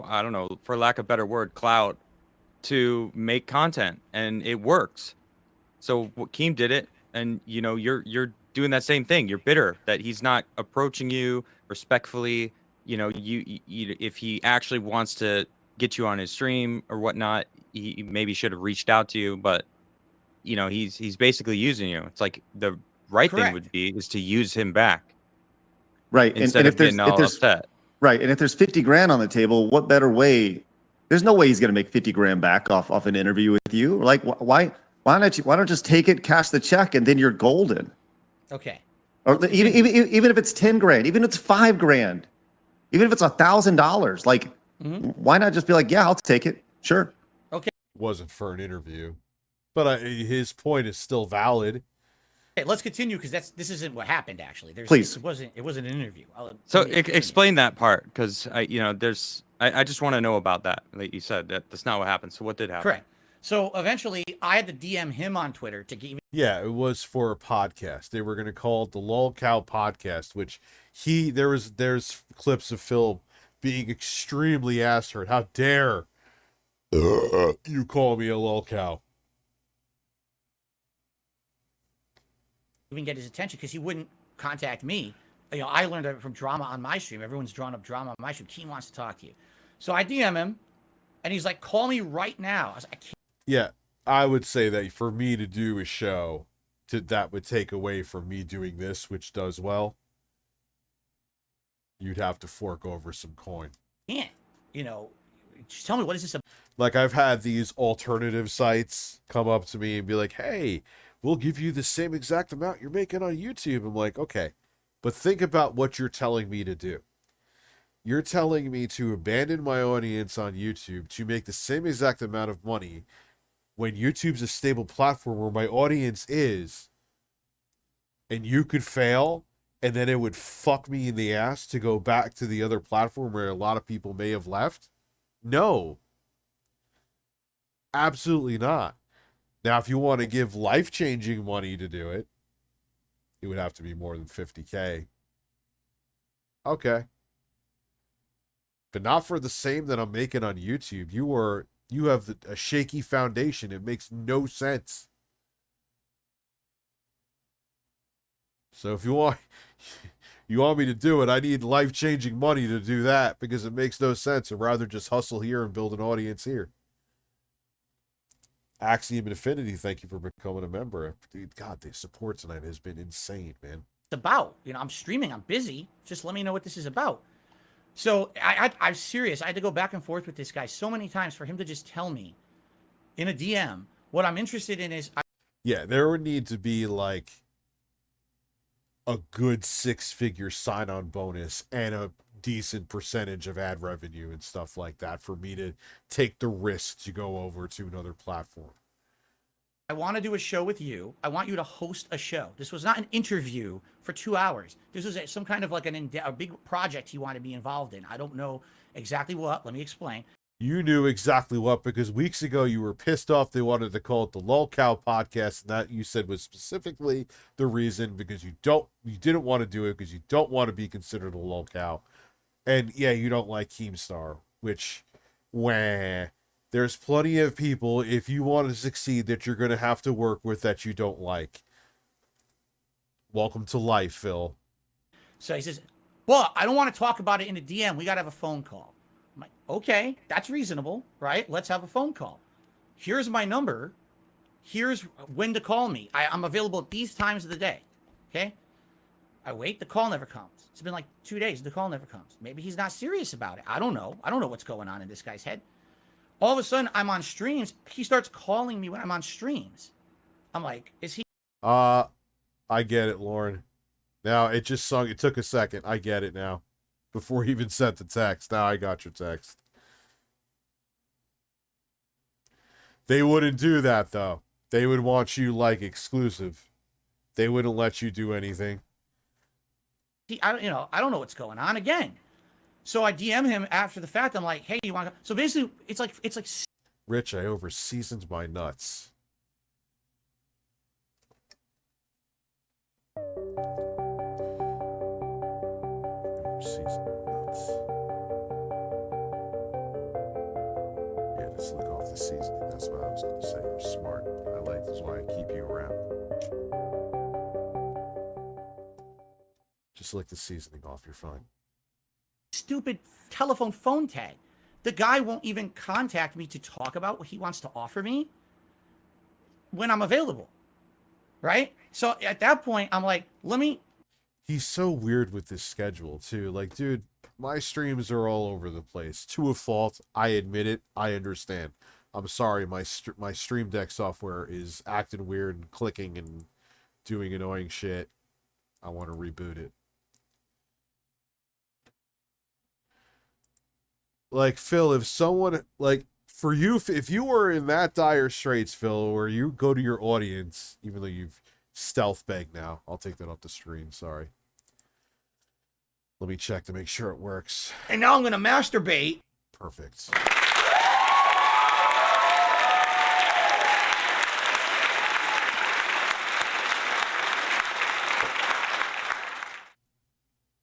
I don't know, for lack of a better word, clout to make content, and it works. So Keem did it, and you're doing that same thing. You're bitter that he's not approaching you respectfully. If he actually wants to get you on his stream or whatnot, he maybe should have reached out to you. But he's basically using you. It's like the right thing would be is to use him back, right? Instead of getting all upset. Right. And if there's 50 grand on the table, what better way? There's no way he's going to make 50 grand back off an interview with you. Like, why don't just take it, cash the check, and then you're golden? Okay. Or even if it's 10 grand, even if it's 5 grand, even if it's $1,000, like, why not just be like, yeah, I'll take it. Sure. Okay. Wasn't for an interview, but his point is still valid. Okay, let's continue because this isn't what happened actually. Please. It wasn't an interview. So explain that part, because I just want to know about that. Like you said, that's not what happened. So what did happen? Correct. So eventually, I had to DM him on Twitter to give. Yeah, it was for a podcast. They were going to call it the Lol Cow Podcast, which there's clips of Phil being extremely ass hurt. How dare you call me a lol cow? Even get his attention because he wouldn't contact me. You know, I learned it from drama on my stream. Everyone's drawn up drama on my stream. Keem wants to talk to you. So I DM him, and he's like, call me right now. I was like, I can't. Yeah, I would say that for me to do a show, that would take away from me doing this, which does well. You'd have to fork over some coin. Can't. You know, just tell me, what is this about? Like, I've had these alternative sites come up to me and be like, hey, we'll give you the same exact amount you're making on YouTube. I'm like, okay, but think about what you're telling me to do. You're telling me to abandon my audience on YouTube to make the same exact amount of money when YouTube's a stable platform where my audience is, and you could fail, and then it would fuck me in the ass to go back to the other platform where a lot of people may have left? No. Absolutely not. Now, if you want to give life-changing money to do it, it would have to be more than 50K. Okay. But not for the same that I'm making on YouTube. You have a shaky foundation. It makes no sense. So if you want me to do it, I need life-changing money to do that because it makes no sense. I'd rather just hustle here and build an audience here. Axiom Infinity, thank you for becoming a member. Dude, God, the support tonight has been insane, man. It's about, you know, I'm streaming, I'm busy. Just let me know what this is about. So I'm serious. I had to go back and forth with this guy so many times for him to just tell me in a DM what I'm interested in is. Yeah, there would need to be like a good 6-figure sign-on bonus and a decent percentage of ad revenue and stuff like that for me to take the risk to go over to another platform. I want to do a show with you. I want you to host a show. This was not an interview for 2 hours. This was some kind of like a big project you want to be involved in. I don't know exactly what. Let me explain. You knew exactly what, because weeks ago you were pissed off they wanted to call it the Lol Cow Podcast, and that you said was specifically the reason because you didn't want to do it because you don't want to be considered a lol cow. And yeah, you don't like Keemstar, which, there's plenty of people, if you want to succeed, that you're going to have to work with that you don't like. Welcome to life, Phil. So he says, well, I don't want to talk about it in a DM. We got to have a phone call. I'm like, okay, that's reasonable, right? Let's have a phone call. Here's my number. Here's when to call me. I'm available at these times of the day, okay? I wait, the call never comes. It's been like 2 days, the call never comes. Maybe he's not serious about it. I don't know. I don't know what's going on in this guy's head. All of a sudden, I'm on streams. He starts calling me when I'm on streams. I'm like, is he? I get it, Lauren. Now, it took a second. I get it now. Before he even sent the text. Now I got your text. They wouldn't do that, though. They would want you, like, exclusive. They wouldn't let you do anything. I don't know what's going on again. So I DM him after the fact. I'm like, hey, you want to? So basically, it's like. Rich, I over-seasoned my nuts. Over-seasoned my nuts. Yeah, just lick off the seasoning. That's what I was going to say. You're smart. That's why I keep you around. Just lick the seasoning off. You're fine. Stupid telephone phone tag. The guy won't even contact me to talk about what he wants to offer me when I'm available. Right? So at that point, I'm like, He's so weird with this schedule too. Like, dude, my streams are all over the place. To a fault. I admit it. I understand. I'm sorry. My Stream Deck software is acting weird and clicking and doing annoying shit. I want to reboot it. Like, Phil, if someone, like, for you, if you were in that dire straits, Phil, where you go to your audience, even though you've stealth begged now, I'll take that off the screen, sorry. Let me check to make sure it works. And now I'm going to masturbate. Perfect.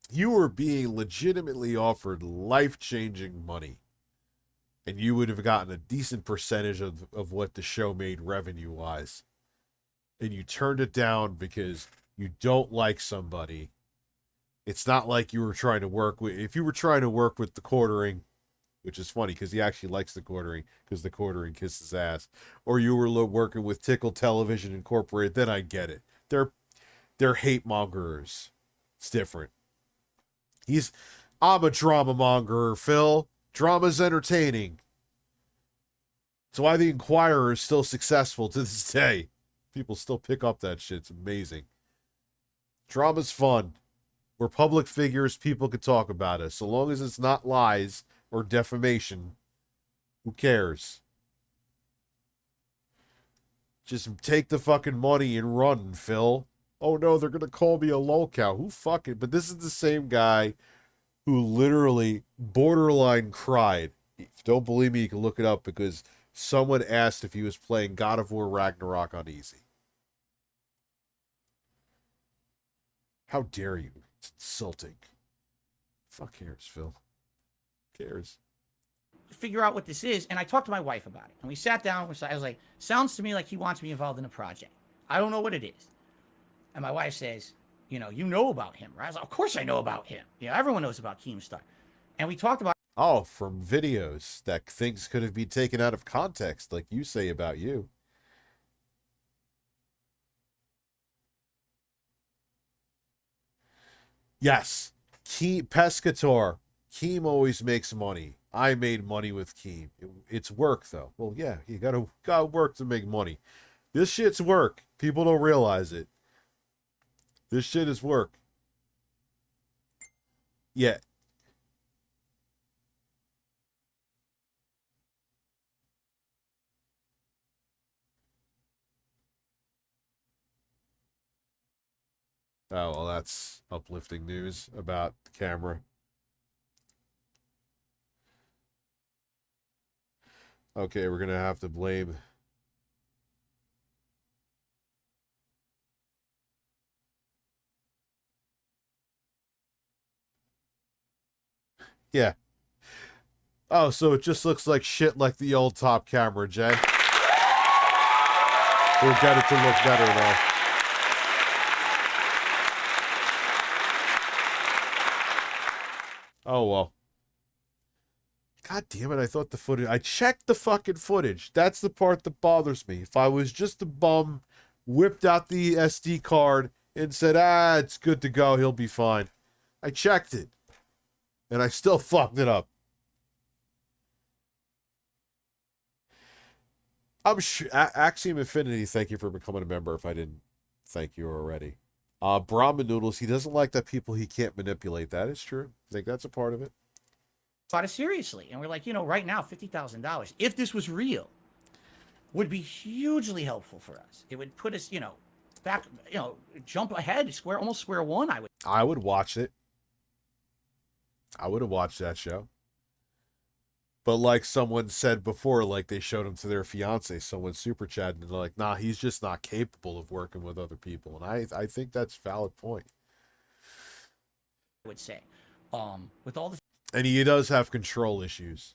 You were being legitimately offered life-changing money, and you would have gotten a decent percentage of what the show made revenue-wise, and you turned it down because you don't like somebody. It's not like you were trying to work with... If you were trying to work with the quartering, which is funny because he actually likes the quartering because the quartering kisses ass, or you were working with Tickle Television Incorporated, then I get it. They're hate mongers. It's different. I'm a drama monger, Phil. Drama's entertaining. That's why the Inquirer is still successful to this day. People still pick up that shit. It's amazing. Drama's fun. We're public figures. People can talk about us. So long as it's not lies or defamation, who cares? Just take the fucking money and run, Phil. Oh no, they're going to call me a lolcow. Who fucking... But this is the same guy who literally borderline cried. If you don't believe me, you can look it up because someone asked if he was playing God of War Ragnarok on easy. How dare you? It's insulting. Fuck cares, Phil. Who cares? Figure out what this is. And I talked to my wife about it. And we sat down. I was like, sounds to me like he wants me involved in a project. I don't know what it is. And my wife says, you know about him, right? I was like, of course I know about him. Everyone knows about Keemstar. And we talked about... Oh, from videos that things could have been taken out of context, like you say about you. Yes. Pescator. Keem always makes money. I made money with Keem. It's work, though. Well, yeah, you gotta work to make money. This shit's work. People don't realize it. This shit is work. Yeah. Oh, well, that's uplifting news about the camera. Okay, we're going to have to blame... Yeah. Oh, so it just looks like shit like the old top camera, Jay. We'll get it to look better, though. Oh, well. God damn it, I thought the footage... I checked the fucking footage. That's the part that bothers me. If I was just a bum, whipped out the SD card, and said, it's good to go, he'll be fine. I checked it. And I still fucked it up. I'm sure... Axiom Infinity, thank you for becoming a member if I didn't thank you already. Brahmin Noodles, he doesn't like that people he can't manipulate. That is true. I think that's a part of it. Thought it seriously. And we're like, right now, $50,000, if this was real, would be hugely helpful for us. It would put us, back, jump ahead, almost square one, I would watch it. I would have watched that show. But like someone said before, like they showed him to their fiance, someone super chatted, and they're like, nah, he's just not capable of working with other people. And I think that's a valid point. I would say. With all the... And he does have control issues.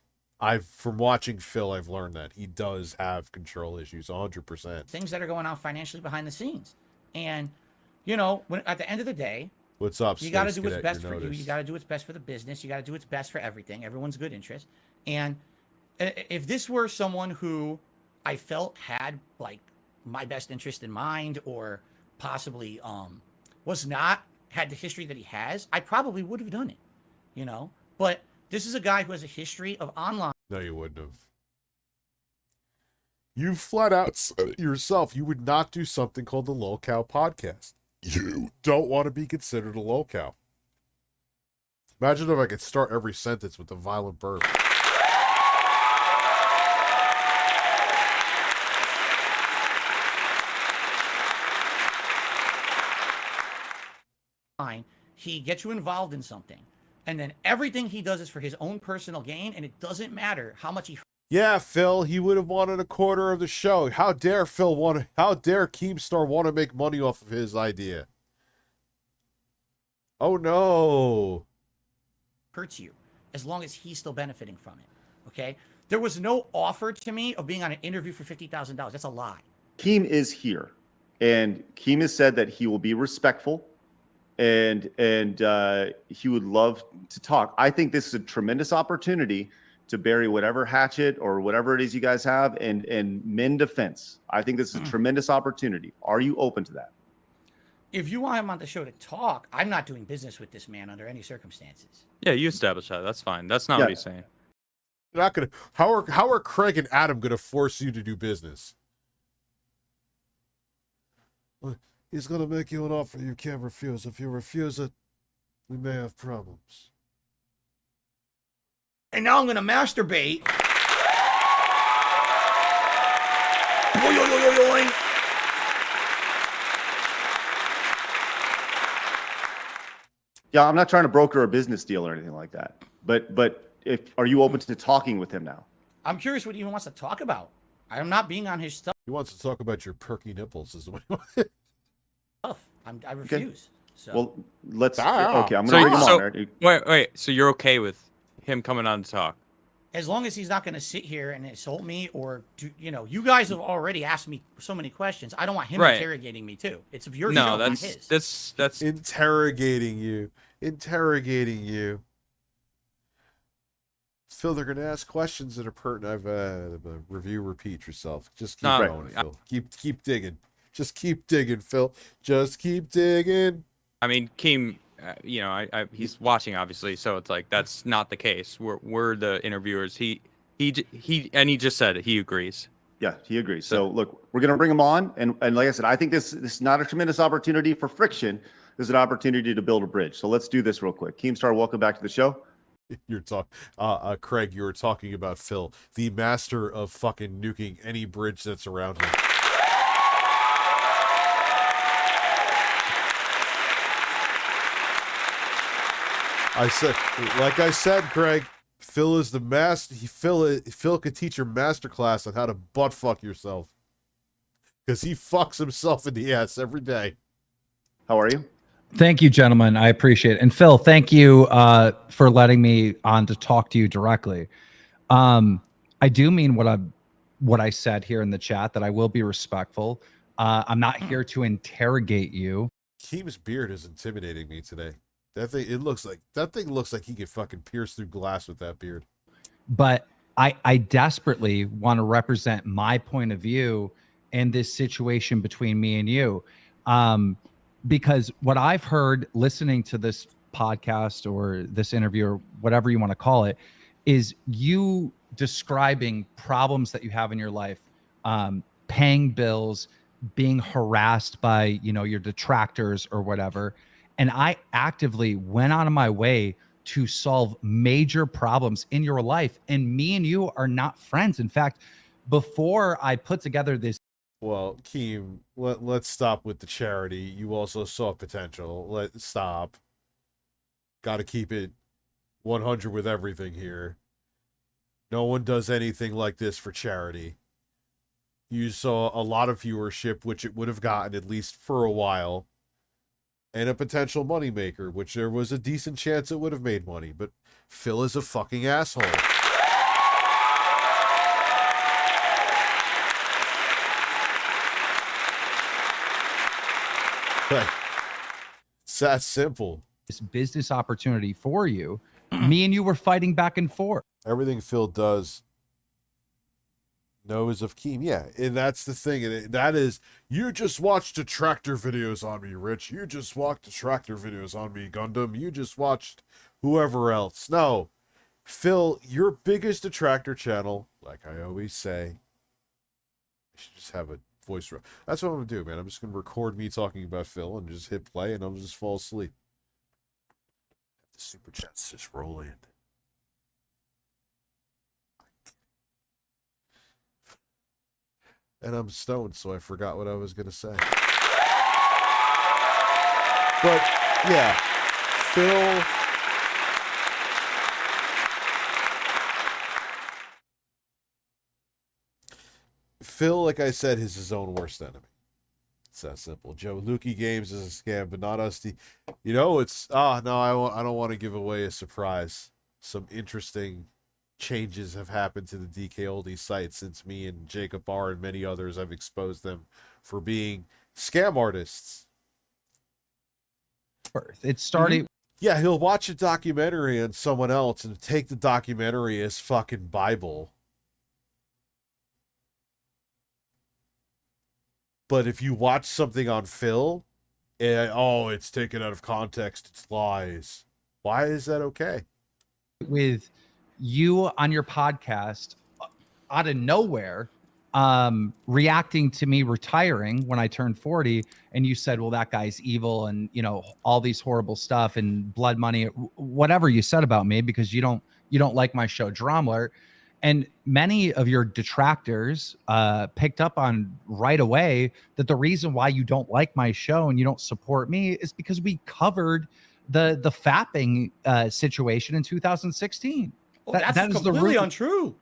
From watching Phil, I've learned that. He does have control issues, 100%. Things that are going on financially behind the scenes. And, when at the end of the day, what's up, you got to do what's best for you. You got to do what's best for the business. You got to do what's best for everything. Everyone's good interest. And if this were someone who I felt had like my best interest in mind, or possibly was not had the history that he has, I probably would have done it, you know? But this is a guy who has a history of online. No, you wouldn't have. You flat out said yourself, you would not do something called the Lol Cow podcast. You don't want to be considered a lol cow. Imagine if I could start every sentence with a violent burp. He gets you involved in something, and then everything he does is for his own personal gain, and it doesn't matter how much he. Yeah, Phil, he would have wanted a quarter of the show. How dare Keemstar want to make money off of his idea? Oh no. Hurts you as long as he's still benefiting from it. Okay? There was no offer to me of being on an interview for $50,000. That's a lie. Keem is here, and Keem has said that he will be respectful, and he would love to talk. I think this is a tremendous opportunity to bury whatever hatchet or whatever it is you guys have and mend a fence. I think this is a tremendous opportunity. Are you open to that? If you want him on the show to talk, I'm not doing business with this man under any circumstances. Yeah, you established that. That's fine. That's not what he's saying. You're not gonna. How are Craig and Adam gonna force you to do business? He's gonna make you an offer you can't refuse. If you refuse it, we may have problems. And now I'm gonna masturbate. Yeah, I'm not trying to broker a business deal or anything like that. But are you open to talking with him now? I'm curious what he even wants to talk about. I'm not being on his stuff. He wants to talk about your perky nipples, is what he wants. I refuse. So. Well, let's. Okay, I'm gonna bring him on. Wait. So you're okay with him coming on to talk? As long as he's not going to sit here and insult me or, you guys have already asked me so many questions. I don't want him interrogating me too. It's your show, not his. That's interrogating you. Phil, they're going to ask questions that are pertinent. Repeat yourself. Just keep going, Phil. Keep digging. Just keep digging, Phil. Just keep digging. I mean, Keem, he's watching obviously, so it's like that's not the case. We're the interviewers. He just said he agrees. Yeah, he agrees. So look, we're gonna bring him on, and like I said, I think this is not a tremendous opportunity for friction. This is an opportunity to build a bridge. So let's do this real quick. Keemstar, welcome back to the show. Craig, you were talking about Phil, the master of fucking nuking any bridge that's around him. I said, Craig, Phil is the master. Phil could teach your master class on how to butt fuck yourself, because he fucks himself in the ass every day. How are you? Thank you, gentlemen. I appreciate it. And Phil, thank you for letting me on to talk to you directly. I do mean what I said here in the chat, that I will be respectful. I'm not here to interrogate you. Keem's beard is intimidating me today. That thing looks like he could fucking pierce through glass with that beard. But I desperately want to represent my point of view in this situation between me and you. Because what I've heard listening to this podcast or this interview or whatever you want to call it, is you describing problems that you have in your life, paying bills, being harassed by, your detractors or whatever. And I actively went out of my way to solve major problems in your life. And me and you are not friends. In fact, before I put together this. Well, Keem, let's stop with the charity. You also saw potential. Let's stop. Got to keep it 100 with everything here. No one does anything like this for charity. You saw a lot of viewership, which it would have gotten at least for a while. And a potential moneymaker, which there was a decent chance it would have made money. But Phil is a fucking asshole. It's that simple. This business opportunity for you. Me and you were fighting back and forth. Everything Phil does knows of Keem. Yeah, and that's the thing. And that is, you just watched the tractor videos on me, Rich. You just watched the tractor videos on me, Gundam. You just watched whoever else. No, Phil, your biggest detractor channel, like I always say, I should just have a voice. That's what I'm going to do, man. I'm just going to record me talking about Phil and just hit play and I'll just fall asleep. The super chats just roll in. And I'm stoned, so I forgot what I was going to say. But, yeah, Phil, like I said, is his own worst enemy. It's that simple. Joe Lukey Games is a scam, but not us. You know, it's, no, I don't want to give away a surprise. Some interesting changes have happened to the DK Oldie site since me and Jacob R and many others have exposed them for being scam artists. It started. Yeah, he'll watch a documentary on someone else and take the documentary as fucking Bible. But if you watch something on Phil, it's taken out of context, it's lies. Why is that okay? With you on your podcast out of nowhere, reacting to me retiring when I turned 40, and you said, well, that guy's evil and, you know, all these horrible stuff and blood money, whatever you said about me, because you don't like my show Drama Alert. And many of your detractors picked up on right away that the reason why you don't like my show and you don't support me is because we covered the fapping situation in 2016. Well, that's that is completely untrue.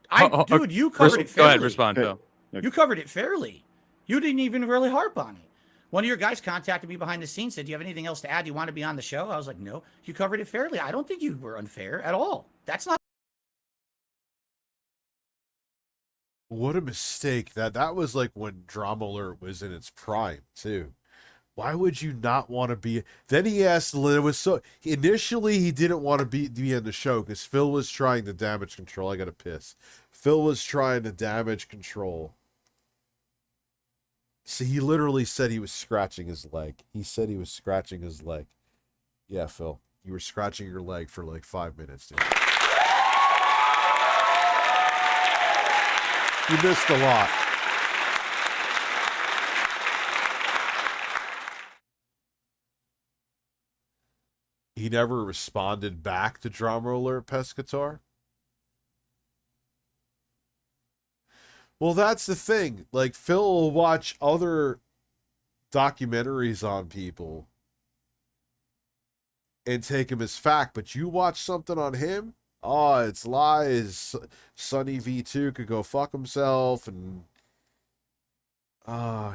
Dude, you Go covered it fairly. ahead, respond, Phil. You covered it fairly. You didn't even really harp on it. One of your guys contacted me behind the scenes, said, do you have anything else to add? Do you want to be on the show? I was like, no. You covered it fairly. I don't think you were unfair at all. That's not. What a mistake. That was like when Drama Alert was in its prime, too. Why would you not want to be? Then he asked, it was so, initially he didn't want to be on the show because Phil was trying to damage control. I got to piss. Phil was trying to damage control. So he literally said he was scratching his leg. He said he was scratching his leg. Yeah, Phil, you were scratching your leg for like 5 minutes, dude. You missed a lot. He never responded back to Drama Alert Pescator. Well, that's the thing. Like, Phil will watch other documentaries on people and take them as fact, but you watch something on him, oh, it's lies. Sonny V2 could go fuck himself, and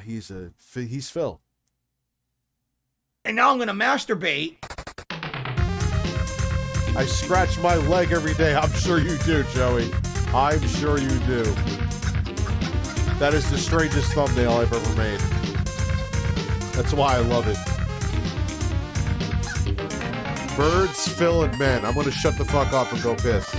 he's Phil. And now I'm going to masturbate. I scratch my leg every day. I'm sure you do, Joey. I'm sure you do. That is the strangest thumbnail I've ever made. That's why I love it. Birds, Phil, and men. I'm going to shut the fuck up and go piss.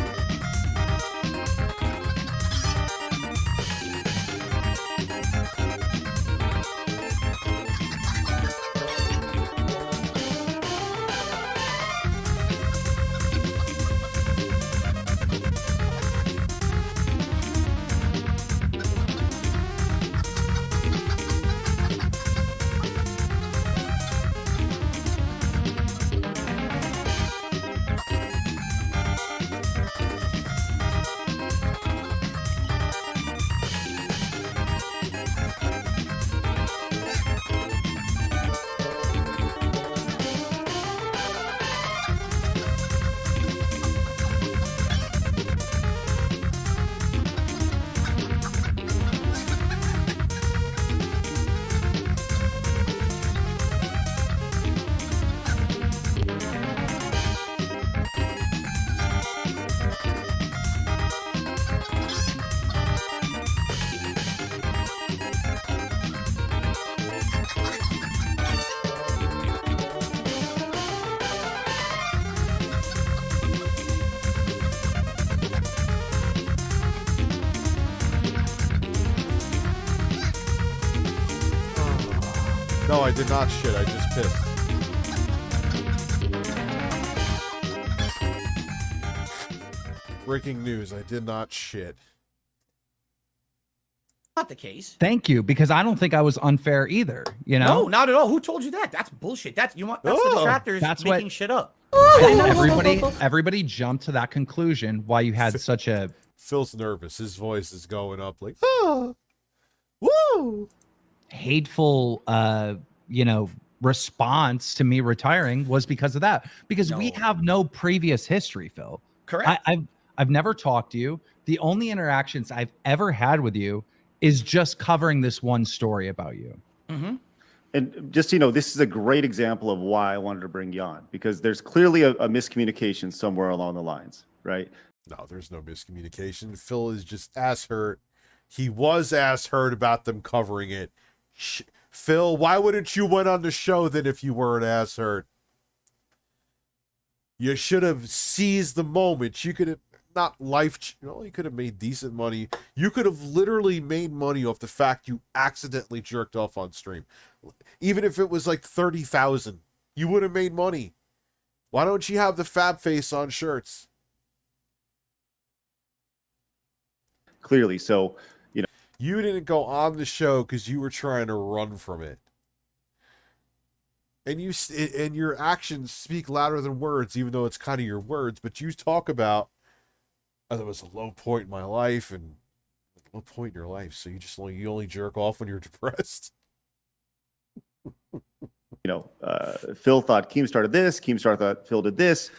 No, I did not shit. I just pissed. Breaking news. I did not shit. Not the case. Thank you, because I don't think I was unfair either. You know, No, not at all. Who told you that? That's bullshit. That's the detractors making shit up. Everybody jumped to that conclusion while you had such a Phil's nervous. His voice is going up like, oh, woo, hateful, response to me retiring was because of that. Because we have no previous history, Phil. Correct. I've never talked to you. The only interactions I've ever had with you is just covering this one story about you. Mm-hmm. And just, this is a great example of why I wanted to bring you on, because there's clearly a miscommunication somewhere along the lines, right? No, there's no miscommunication. Phil is just ass hurt. He was ass hurt about them covering it. Phil, why wouldn't you went on the show then if you weren't ass hurt? You should have seized the moment. You could have you could have made decent money. You could have literally made money off the fact you accidentally jerked off on stream. Even if it was like 30,000, you would have made money. Why don't you have the fab face on shirts? Clearly. So, you didn't go on the show because you were trying to run from it. And your actions speak louder than words, even though it's kind of your words. But you talk about, there was a low point in my life, and a low point in your life. So you only jerk off when you're depressed. Phil thought Keemstar did this. Keemstar thought Phil did this.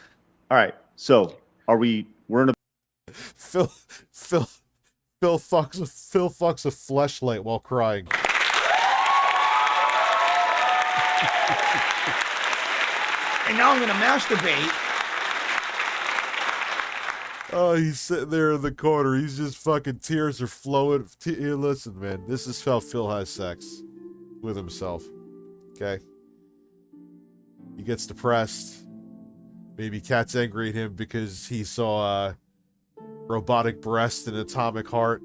All right. So we're in a Phil fucks a fleshlight while crying. And now I'm gonna masturbate. Oh, he's sitting there in the corner. He's just fucking tears are flowing. Here, listen, man. This is how Phil has sex with himself. Okay? He gets depressed. Maybe Cat's angry at him because he saw robotic breast and atomic heart.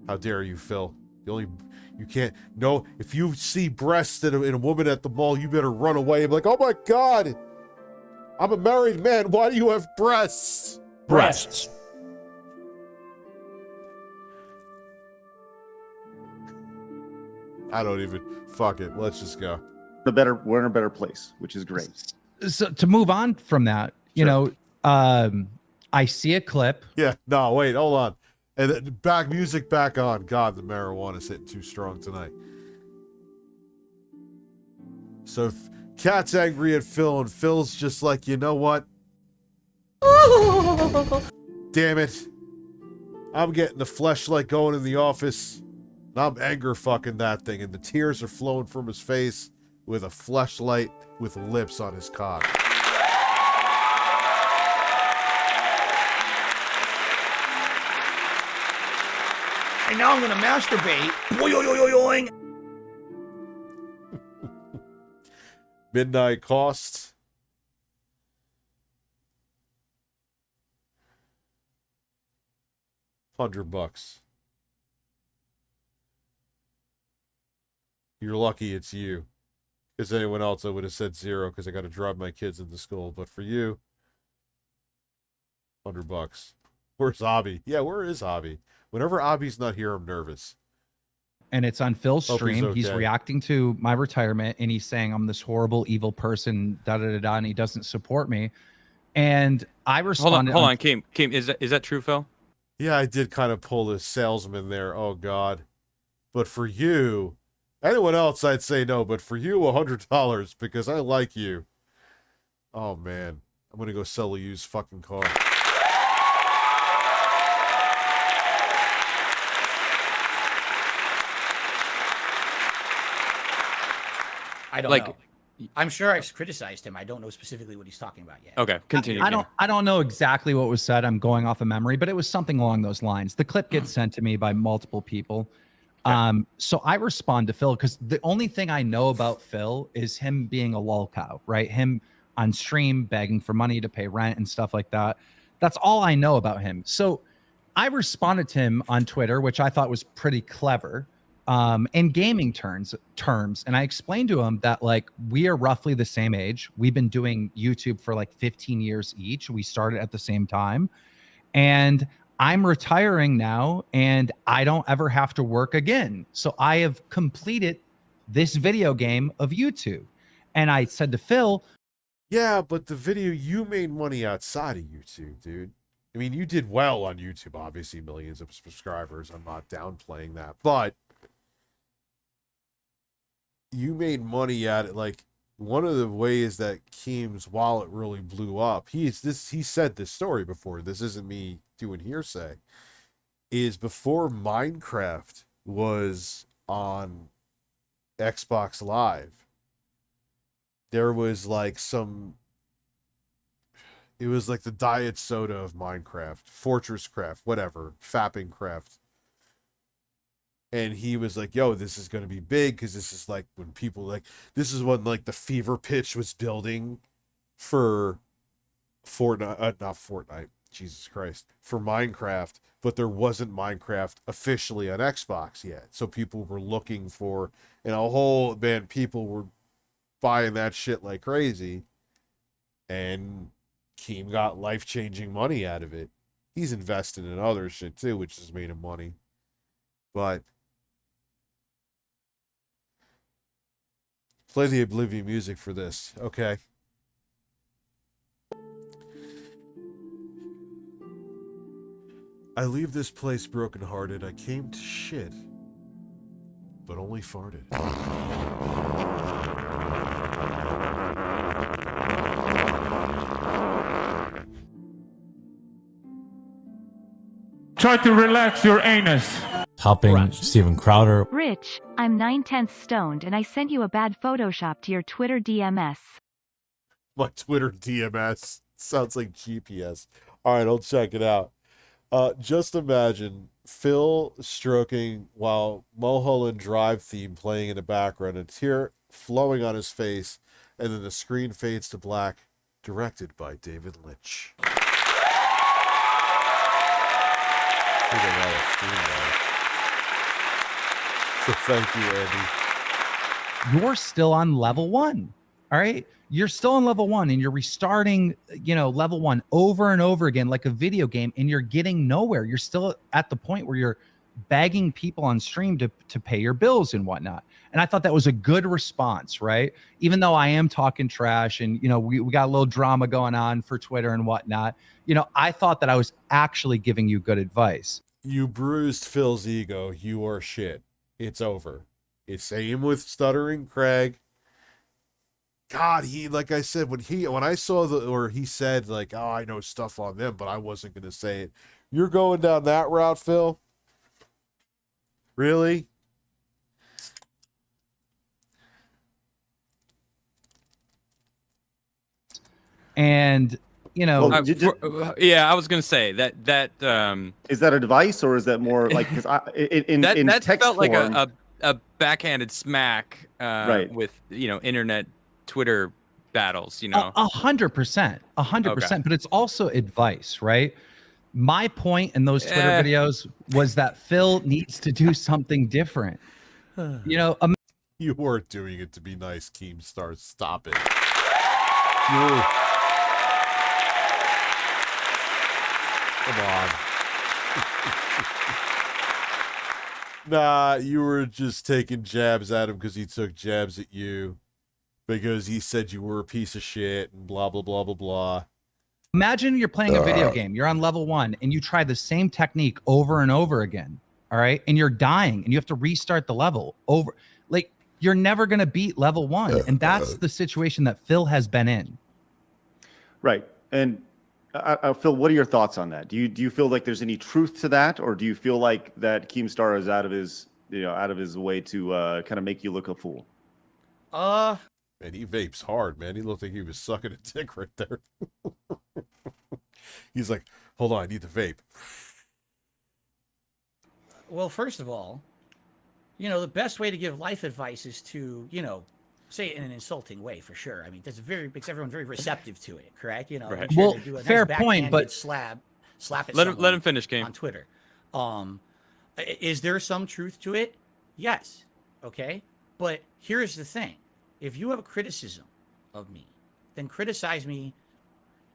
How dare you, Phil? You can't. No, if you see breasts in a woman at the mall, you better run away and be like, oh my God, I'm a married man. Why do you have breasts? Breasts. I don't even. Fuck it. Let's just go. We're in a better place, which is great. So to move on from that, I see a clip. Yeah. No, wait. Hold on. And then music back on. God, the marijuana's hitting too strong tonight. So Cat's angry at Phil, and Phil's just like, you know what? Damn it. I'm getting the fleshlight going in the office. And I'm anger fucking that thing. And the tears are flowing from his face with a fleshlight with lips on his cock. And now I'm gonna masturbate. Boing. Midnight cost. $100. You're lucky it's you. Because anyone else, I would have said $0 because I got to drive my kids into school. But for you, $100. Where's Abby? Yeah, where is Abby? Whenever Abby's not here, I'm nervous. And it's on Phil's Hope stream. He's okay. reacting to my retirement, and he's saying I'm this horrible, evil person, and he doesn't support me. And I responded. Hold on, Keem, is that true, Phil? Yeah, I did kind of pull the salesman there. Oh God. But for you, anyone else, I'd say no. But for you, $100 because I like you. Oh man, I'm gonna go sell a used fucking car. I don't know. I'm sure I've criticized him. I don't know specifically what he's talking about yet. Okay, continue. I don't know exactly what was said. I'm going off of memory, but it was something along those lines. The clip gets sent to me by multiple people. Okay. So I respond to Phil because the only thing I know about Phil is him being a lol cow, right? Him on stream begging for money to pay rent and stuff like that. That's all I know about him. So I responded to him on Twitter, which I thought was pretty clever. in gaming terms. And I explained to him that like we are roughly the same age. We've been doing YouTube for like 15 years each. We started at the same time. And I'm retiring now and I don't ever have to work again. So I have completed this video game of YouTube. And I said to Phil, yeah, but the video, you made money outside of YouTube, dude. I mean, you did well on YouTube, obviously, millions of subscribers. I'm not downplaying that, but you made money at it. Like, one of the ways that Keem's wallet really blew up, he said this story before, this isn't me doing hearsay, is before Minecraft was on Xbox Live, there was like it was like the diet soda of Minecraft, Fortress Craft, whatever, Fapping Craft. And he was like, yo, this is going to be big because this is like when people like, this is when like the fever pitch was building for Fortnite, not Fortnite, Jesus Christ, for Minecraft, but there wasn't Minecraft officially on Xbox yet. So people were looking for, and a whole, man, people were buying that shit like crazy. And Keem got life-changing money out of it. He's invested in other shit too, which has made him money. But play the Oblivion music for this, okay? I leave this place brokenhearted. I came to shit, but only farted. Try to relax your anus. Helping Steven Crowder. Rich, I'm 9/10 stoned and I sent you a bad Photoshop to your Twitter DMS. My Twitter DMS sounds like GPS. All right, I'll check it out. Just imagine Phil stroking while Mulholland Drive theme playing in the background, a tear flowing on his face, and then the screen fades to black, directed by David Lynch. So thank you, Andy. you're still on level 1. All right. You're still on level 1 and you're restarting, level 1 over and over again, like a video game, and you're getting nowhere. You're still at the point where you're begging people on stream to pay your bills and whatnot. And I thought that was a good response, right? Even though I am talking trash and, we got a little drama going on for Twitter and whatnot, I thought that I was actually giving you good advice. You bruised Phil's ego. You are shit. It's over. It's same with Stuttering Craig. God, he, like I said, when I saw he said like, oh, I know stuff on them, but I wasn't going to say it. You're going down that route, Phil? Really? And, yeah, I was going to say that is that advice or is that more like, because in text felt like form, a backhanded smack with, internet Twitter battles, 100%, Okay. but it's also advice, right? My point in those Twitter videos was that Phil needs to do something different. You weren't doing it to be nice, Keemstar. Stop it. Come on. Nah, you were just taking jabs at him because he took jabs at you. Because he said you were a piece of shit and blah, blah, blah, blah, blah. Imagine you're playing a video game. You're on level 1 and you try the same technique over and over again. All right. And you're dying and you have to restart the level over. Like, you're never going to beat level 1. And that's the situation that Phil has been in. Right. And Phil, what are your thoughts on that? Do you feel like there's any truth to that? Or do you feel like that Keemstar is out of his way to kind of make you look a fool? Man, he vapes hard, man. He looked like he was sucking a dick right there. He's like, hold on, I need the vape. Well, first of all, the best way to give life advice is to, say it in an insulting way, for sure. I mean, makes everyone very receptive to it, correct? Right. Sure Well, do a fair nice point, but slap it. Let him finish, Keem. on Twitter. Is there some truth to it? Yes. Okay. But here's the thing. If you have a criticism of me, then criticize me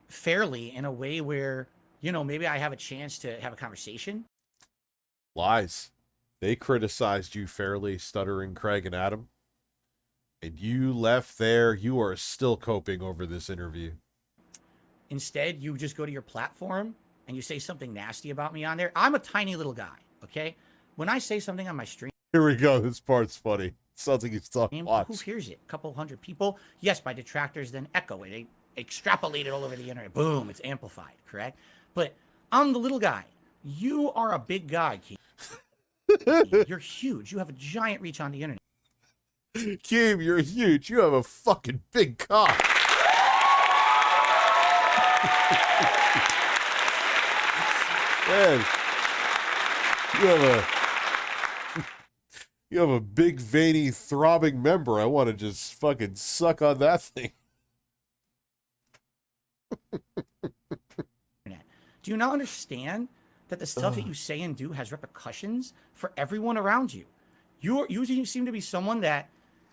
fairly in a way where, you know, maybe I have a chance to have a conversation. Lies. They criticized you fairly, Stuttering Craig and Adam. And you left there. You are still coping over this interview. Instead, you just go to your platform and you say something nasty about me on there. I'm a tiny little guy, okay? When I say something on my stream, Here we go. This part's funny. Sounds like he's talking who lots. hears it? A couple hundred people? Yes, my detractors then echo it. They extrapolate it all over the internet. Boom, it's amplified, correct? But I'm the little guy. You are a big guy, Keem. You're huge. You have a giant reach on the internet. Keem, you're huge. You have a fucking big cock. Man, you have a big, veiny, throbbing member. I want to just fucking suck on that thing. Do you not understand that the stuff that you say and do has repercussions for everyone around you? You seem to be someone that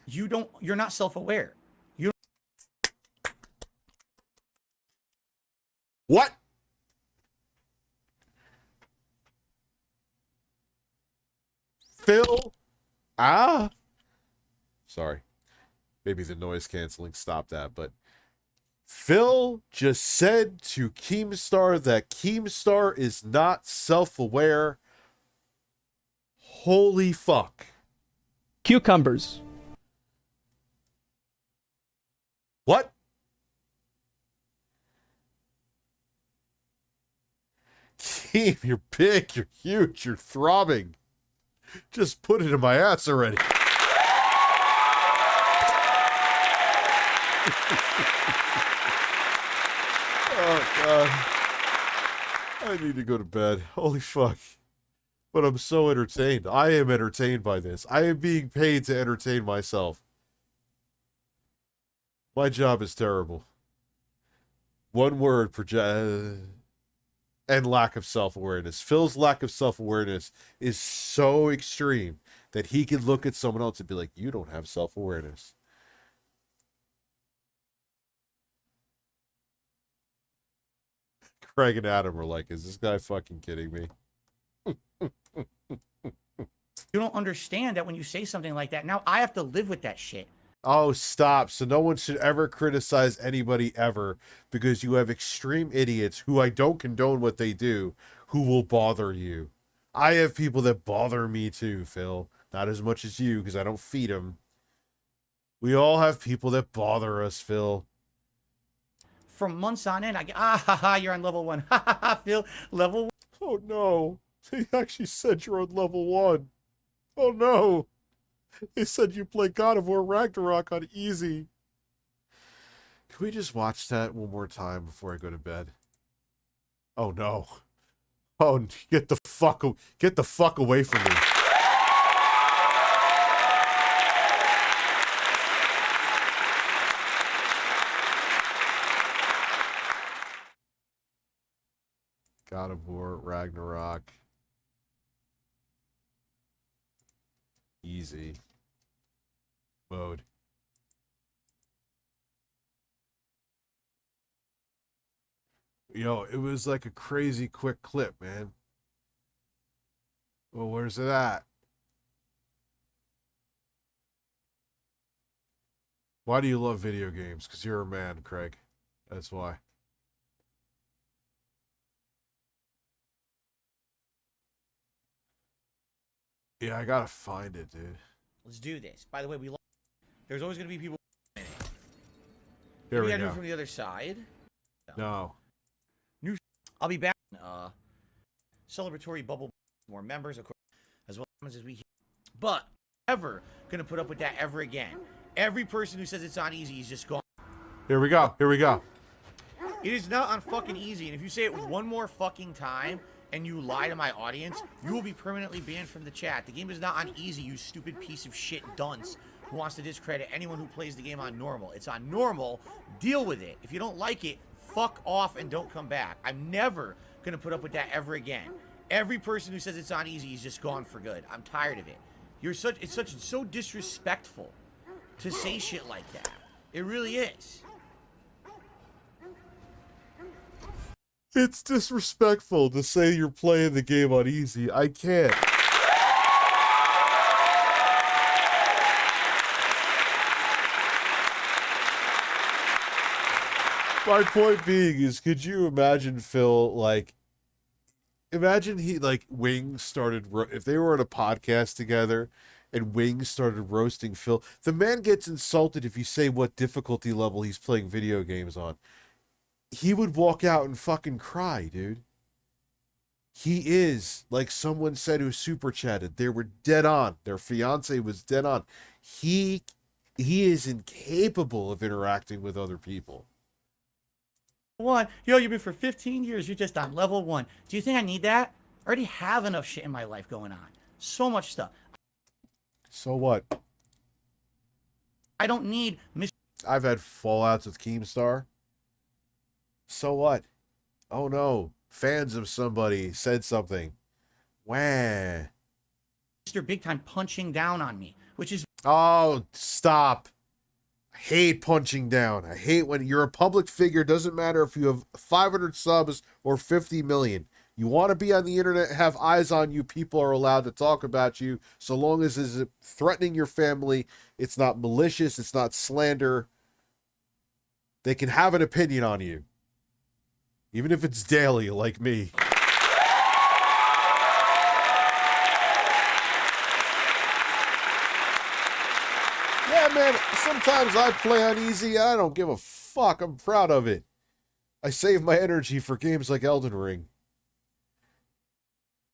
you're not self-aware. What? Phil? Sorry. Maybe the noise canceling stopped that, but Phil just said to Keemstar that Keemstar is not self-aware. Holy fuck. Cucumbers. What? Keem, you're big, you're huge, you're throbbing. Just put it in my ass already. Oh, God. I need to go to bed. Holy fuck. But I'm so entertained. I am entertained by this. I am being paid to entertain myself. My job is terrible. One word, and lack of self-awareness. Phil's lack of self-awareness is so extreme that he can look at someone else and be like, you don't have self-awareness. Craig and Adam were like, is this guy fucking kidding me? You don't understand that when you say something like that, now I have to live with that shit. Oh, stop. So no one should ever criticize anybody ever because you have extreme idiots who I don't condone what they do who will bother you. I have people that bother me too, Phil. Not as much as you because I don't feed them. We all have people that bother us, Phil. For months on end, I get, you're on level 1. Ha ha ha, Phil, level 1. Oh no. They actually said you're on level 1. Oh no. They said you play God of War Ragnarok on easy. Can we just watch that one more time before I go to bed? Oh no. Oh, get the fuck away from me. God of War Ragnarok. Easy. Mode. Yo, it was like a crazy quick clip, man. Well, where's it at? Why do you love video games? Because you're a man, Craig. That's why. Yeah, I gotta find it, dude. Let's do this. By the way, there's always going to be people. Here we gotta do go. it from the other side. No. I'll be back. Celebratory bubble, more members, of course, as well as we. But ever gonna put up with that ever again. Every person who says it's on easy is just gone. Here we go. Here we go. It is not on fucking easy, and if you say it one more fucking time and you lie to my audience, you will be permanently banned from the chat. The game is not on easy, you stupid piece of shit dunce who wants to discredit anyone who plays the game on normal. It's on normal. Deal with it. If you don't like it, fuck off and don't come back. I'm never going to put up with that ever again. Every person who says it's on easy is just gone for good. I'm tired of it. It's so disrespectful to say shit like that. It really is. It's disrespectful to say you're playing the game on easy. I can't. My point being is, could you imagine Phil, like, imagine he, like, Wings started, if they were on a podcast together and Wings started roasting Phil, the man gets insulted if you say what difficulty level he's playing video games on. He would walk out and fucking cry, dude. He is, like someone said who super chatted, they were dead on. Their fiance was dead on. He is incapable of interacting with other people. One, you've been for 15 years. You're just on level 1. Do you think I need that? I already have enough shit in my life going on. So much stuff. So what? I don't need. I've had fallouts with Keemstar. So what? Oh no. Fans of somebody said something. Wah. Mr. Big Time punching down on me, which is. Oh, stop. I hate punching down. I hate when you're a public figure. Doesn't matter if you have 500 subs or 50 million. You want to be on the internet, have eyes on you. People are allowed to talk about you so long as it's threatening your family. It's not malicious. It's not slander. They can have an opinion on you. Even if it's daily, like me. Yeah, man, sometimes I play on easy. I don't give a fuck. I'm proud of it. I save my energy for games like Elden Ring.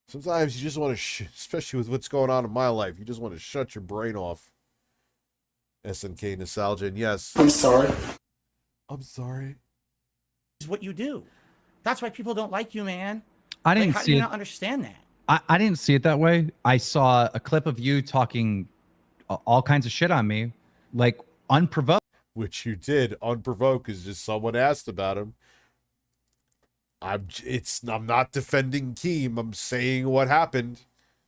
Sometimes you just want to, especially with what's going on in my life, you just want to shut your brain off. SNK Nostalgia, and yes. I'm sorry. I'm sorry. Is what you do. That's why people don't like you, man. I didn't how see do you it. not understand that? I didn't see it that way. I saw a clip of you talking all kinds of shit on me, like unprovoked. Which you did unprovoked, is just someone asked about him. I'm not defending Keem. I'm saying what happened.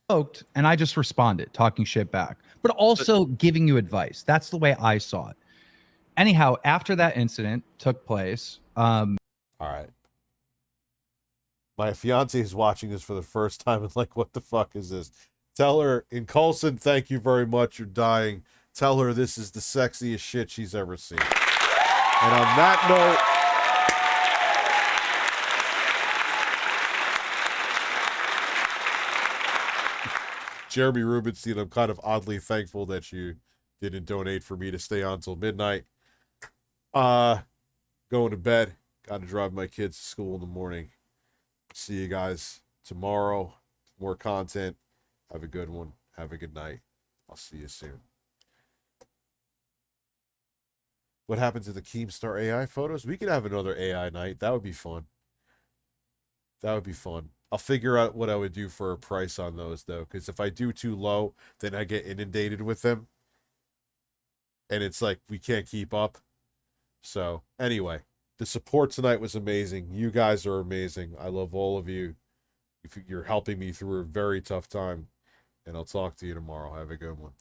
And I just responded, talking shit back, but also giving you advice. That's the way I saw it. Anyhow, after that incident took place, all right. My fiance is watching this for the first time and like, what the fuck is this? Tell her, in Coulson, thank you very much. You're dying. Tell her this is the sexiest shit she's ever seen. And on that note, Jeremy Rubenstein, I'm kind of oddly thankful that you didn't donate for me to stay on till midnight. Going to bed. Got to drive my kids to school in the morning. See you guys tomorrow. More content. Have a good one. Have a good night. I'll see you soon. What happened to the Keemstar AI photos? We could have another AI night. That would be fun. That would be fun. I'll figure out what I would do for a price on those, though, because if I do too low, then I get inundated with them. And it's like, we can't keep up. So, anyway, the support tonight was amazing. You guys are amazing. I love all of you. You're helping me through a very tough time. And I'll talk to you tomorrow. Have a good one.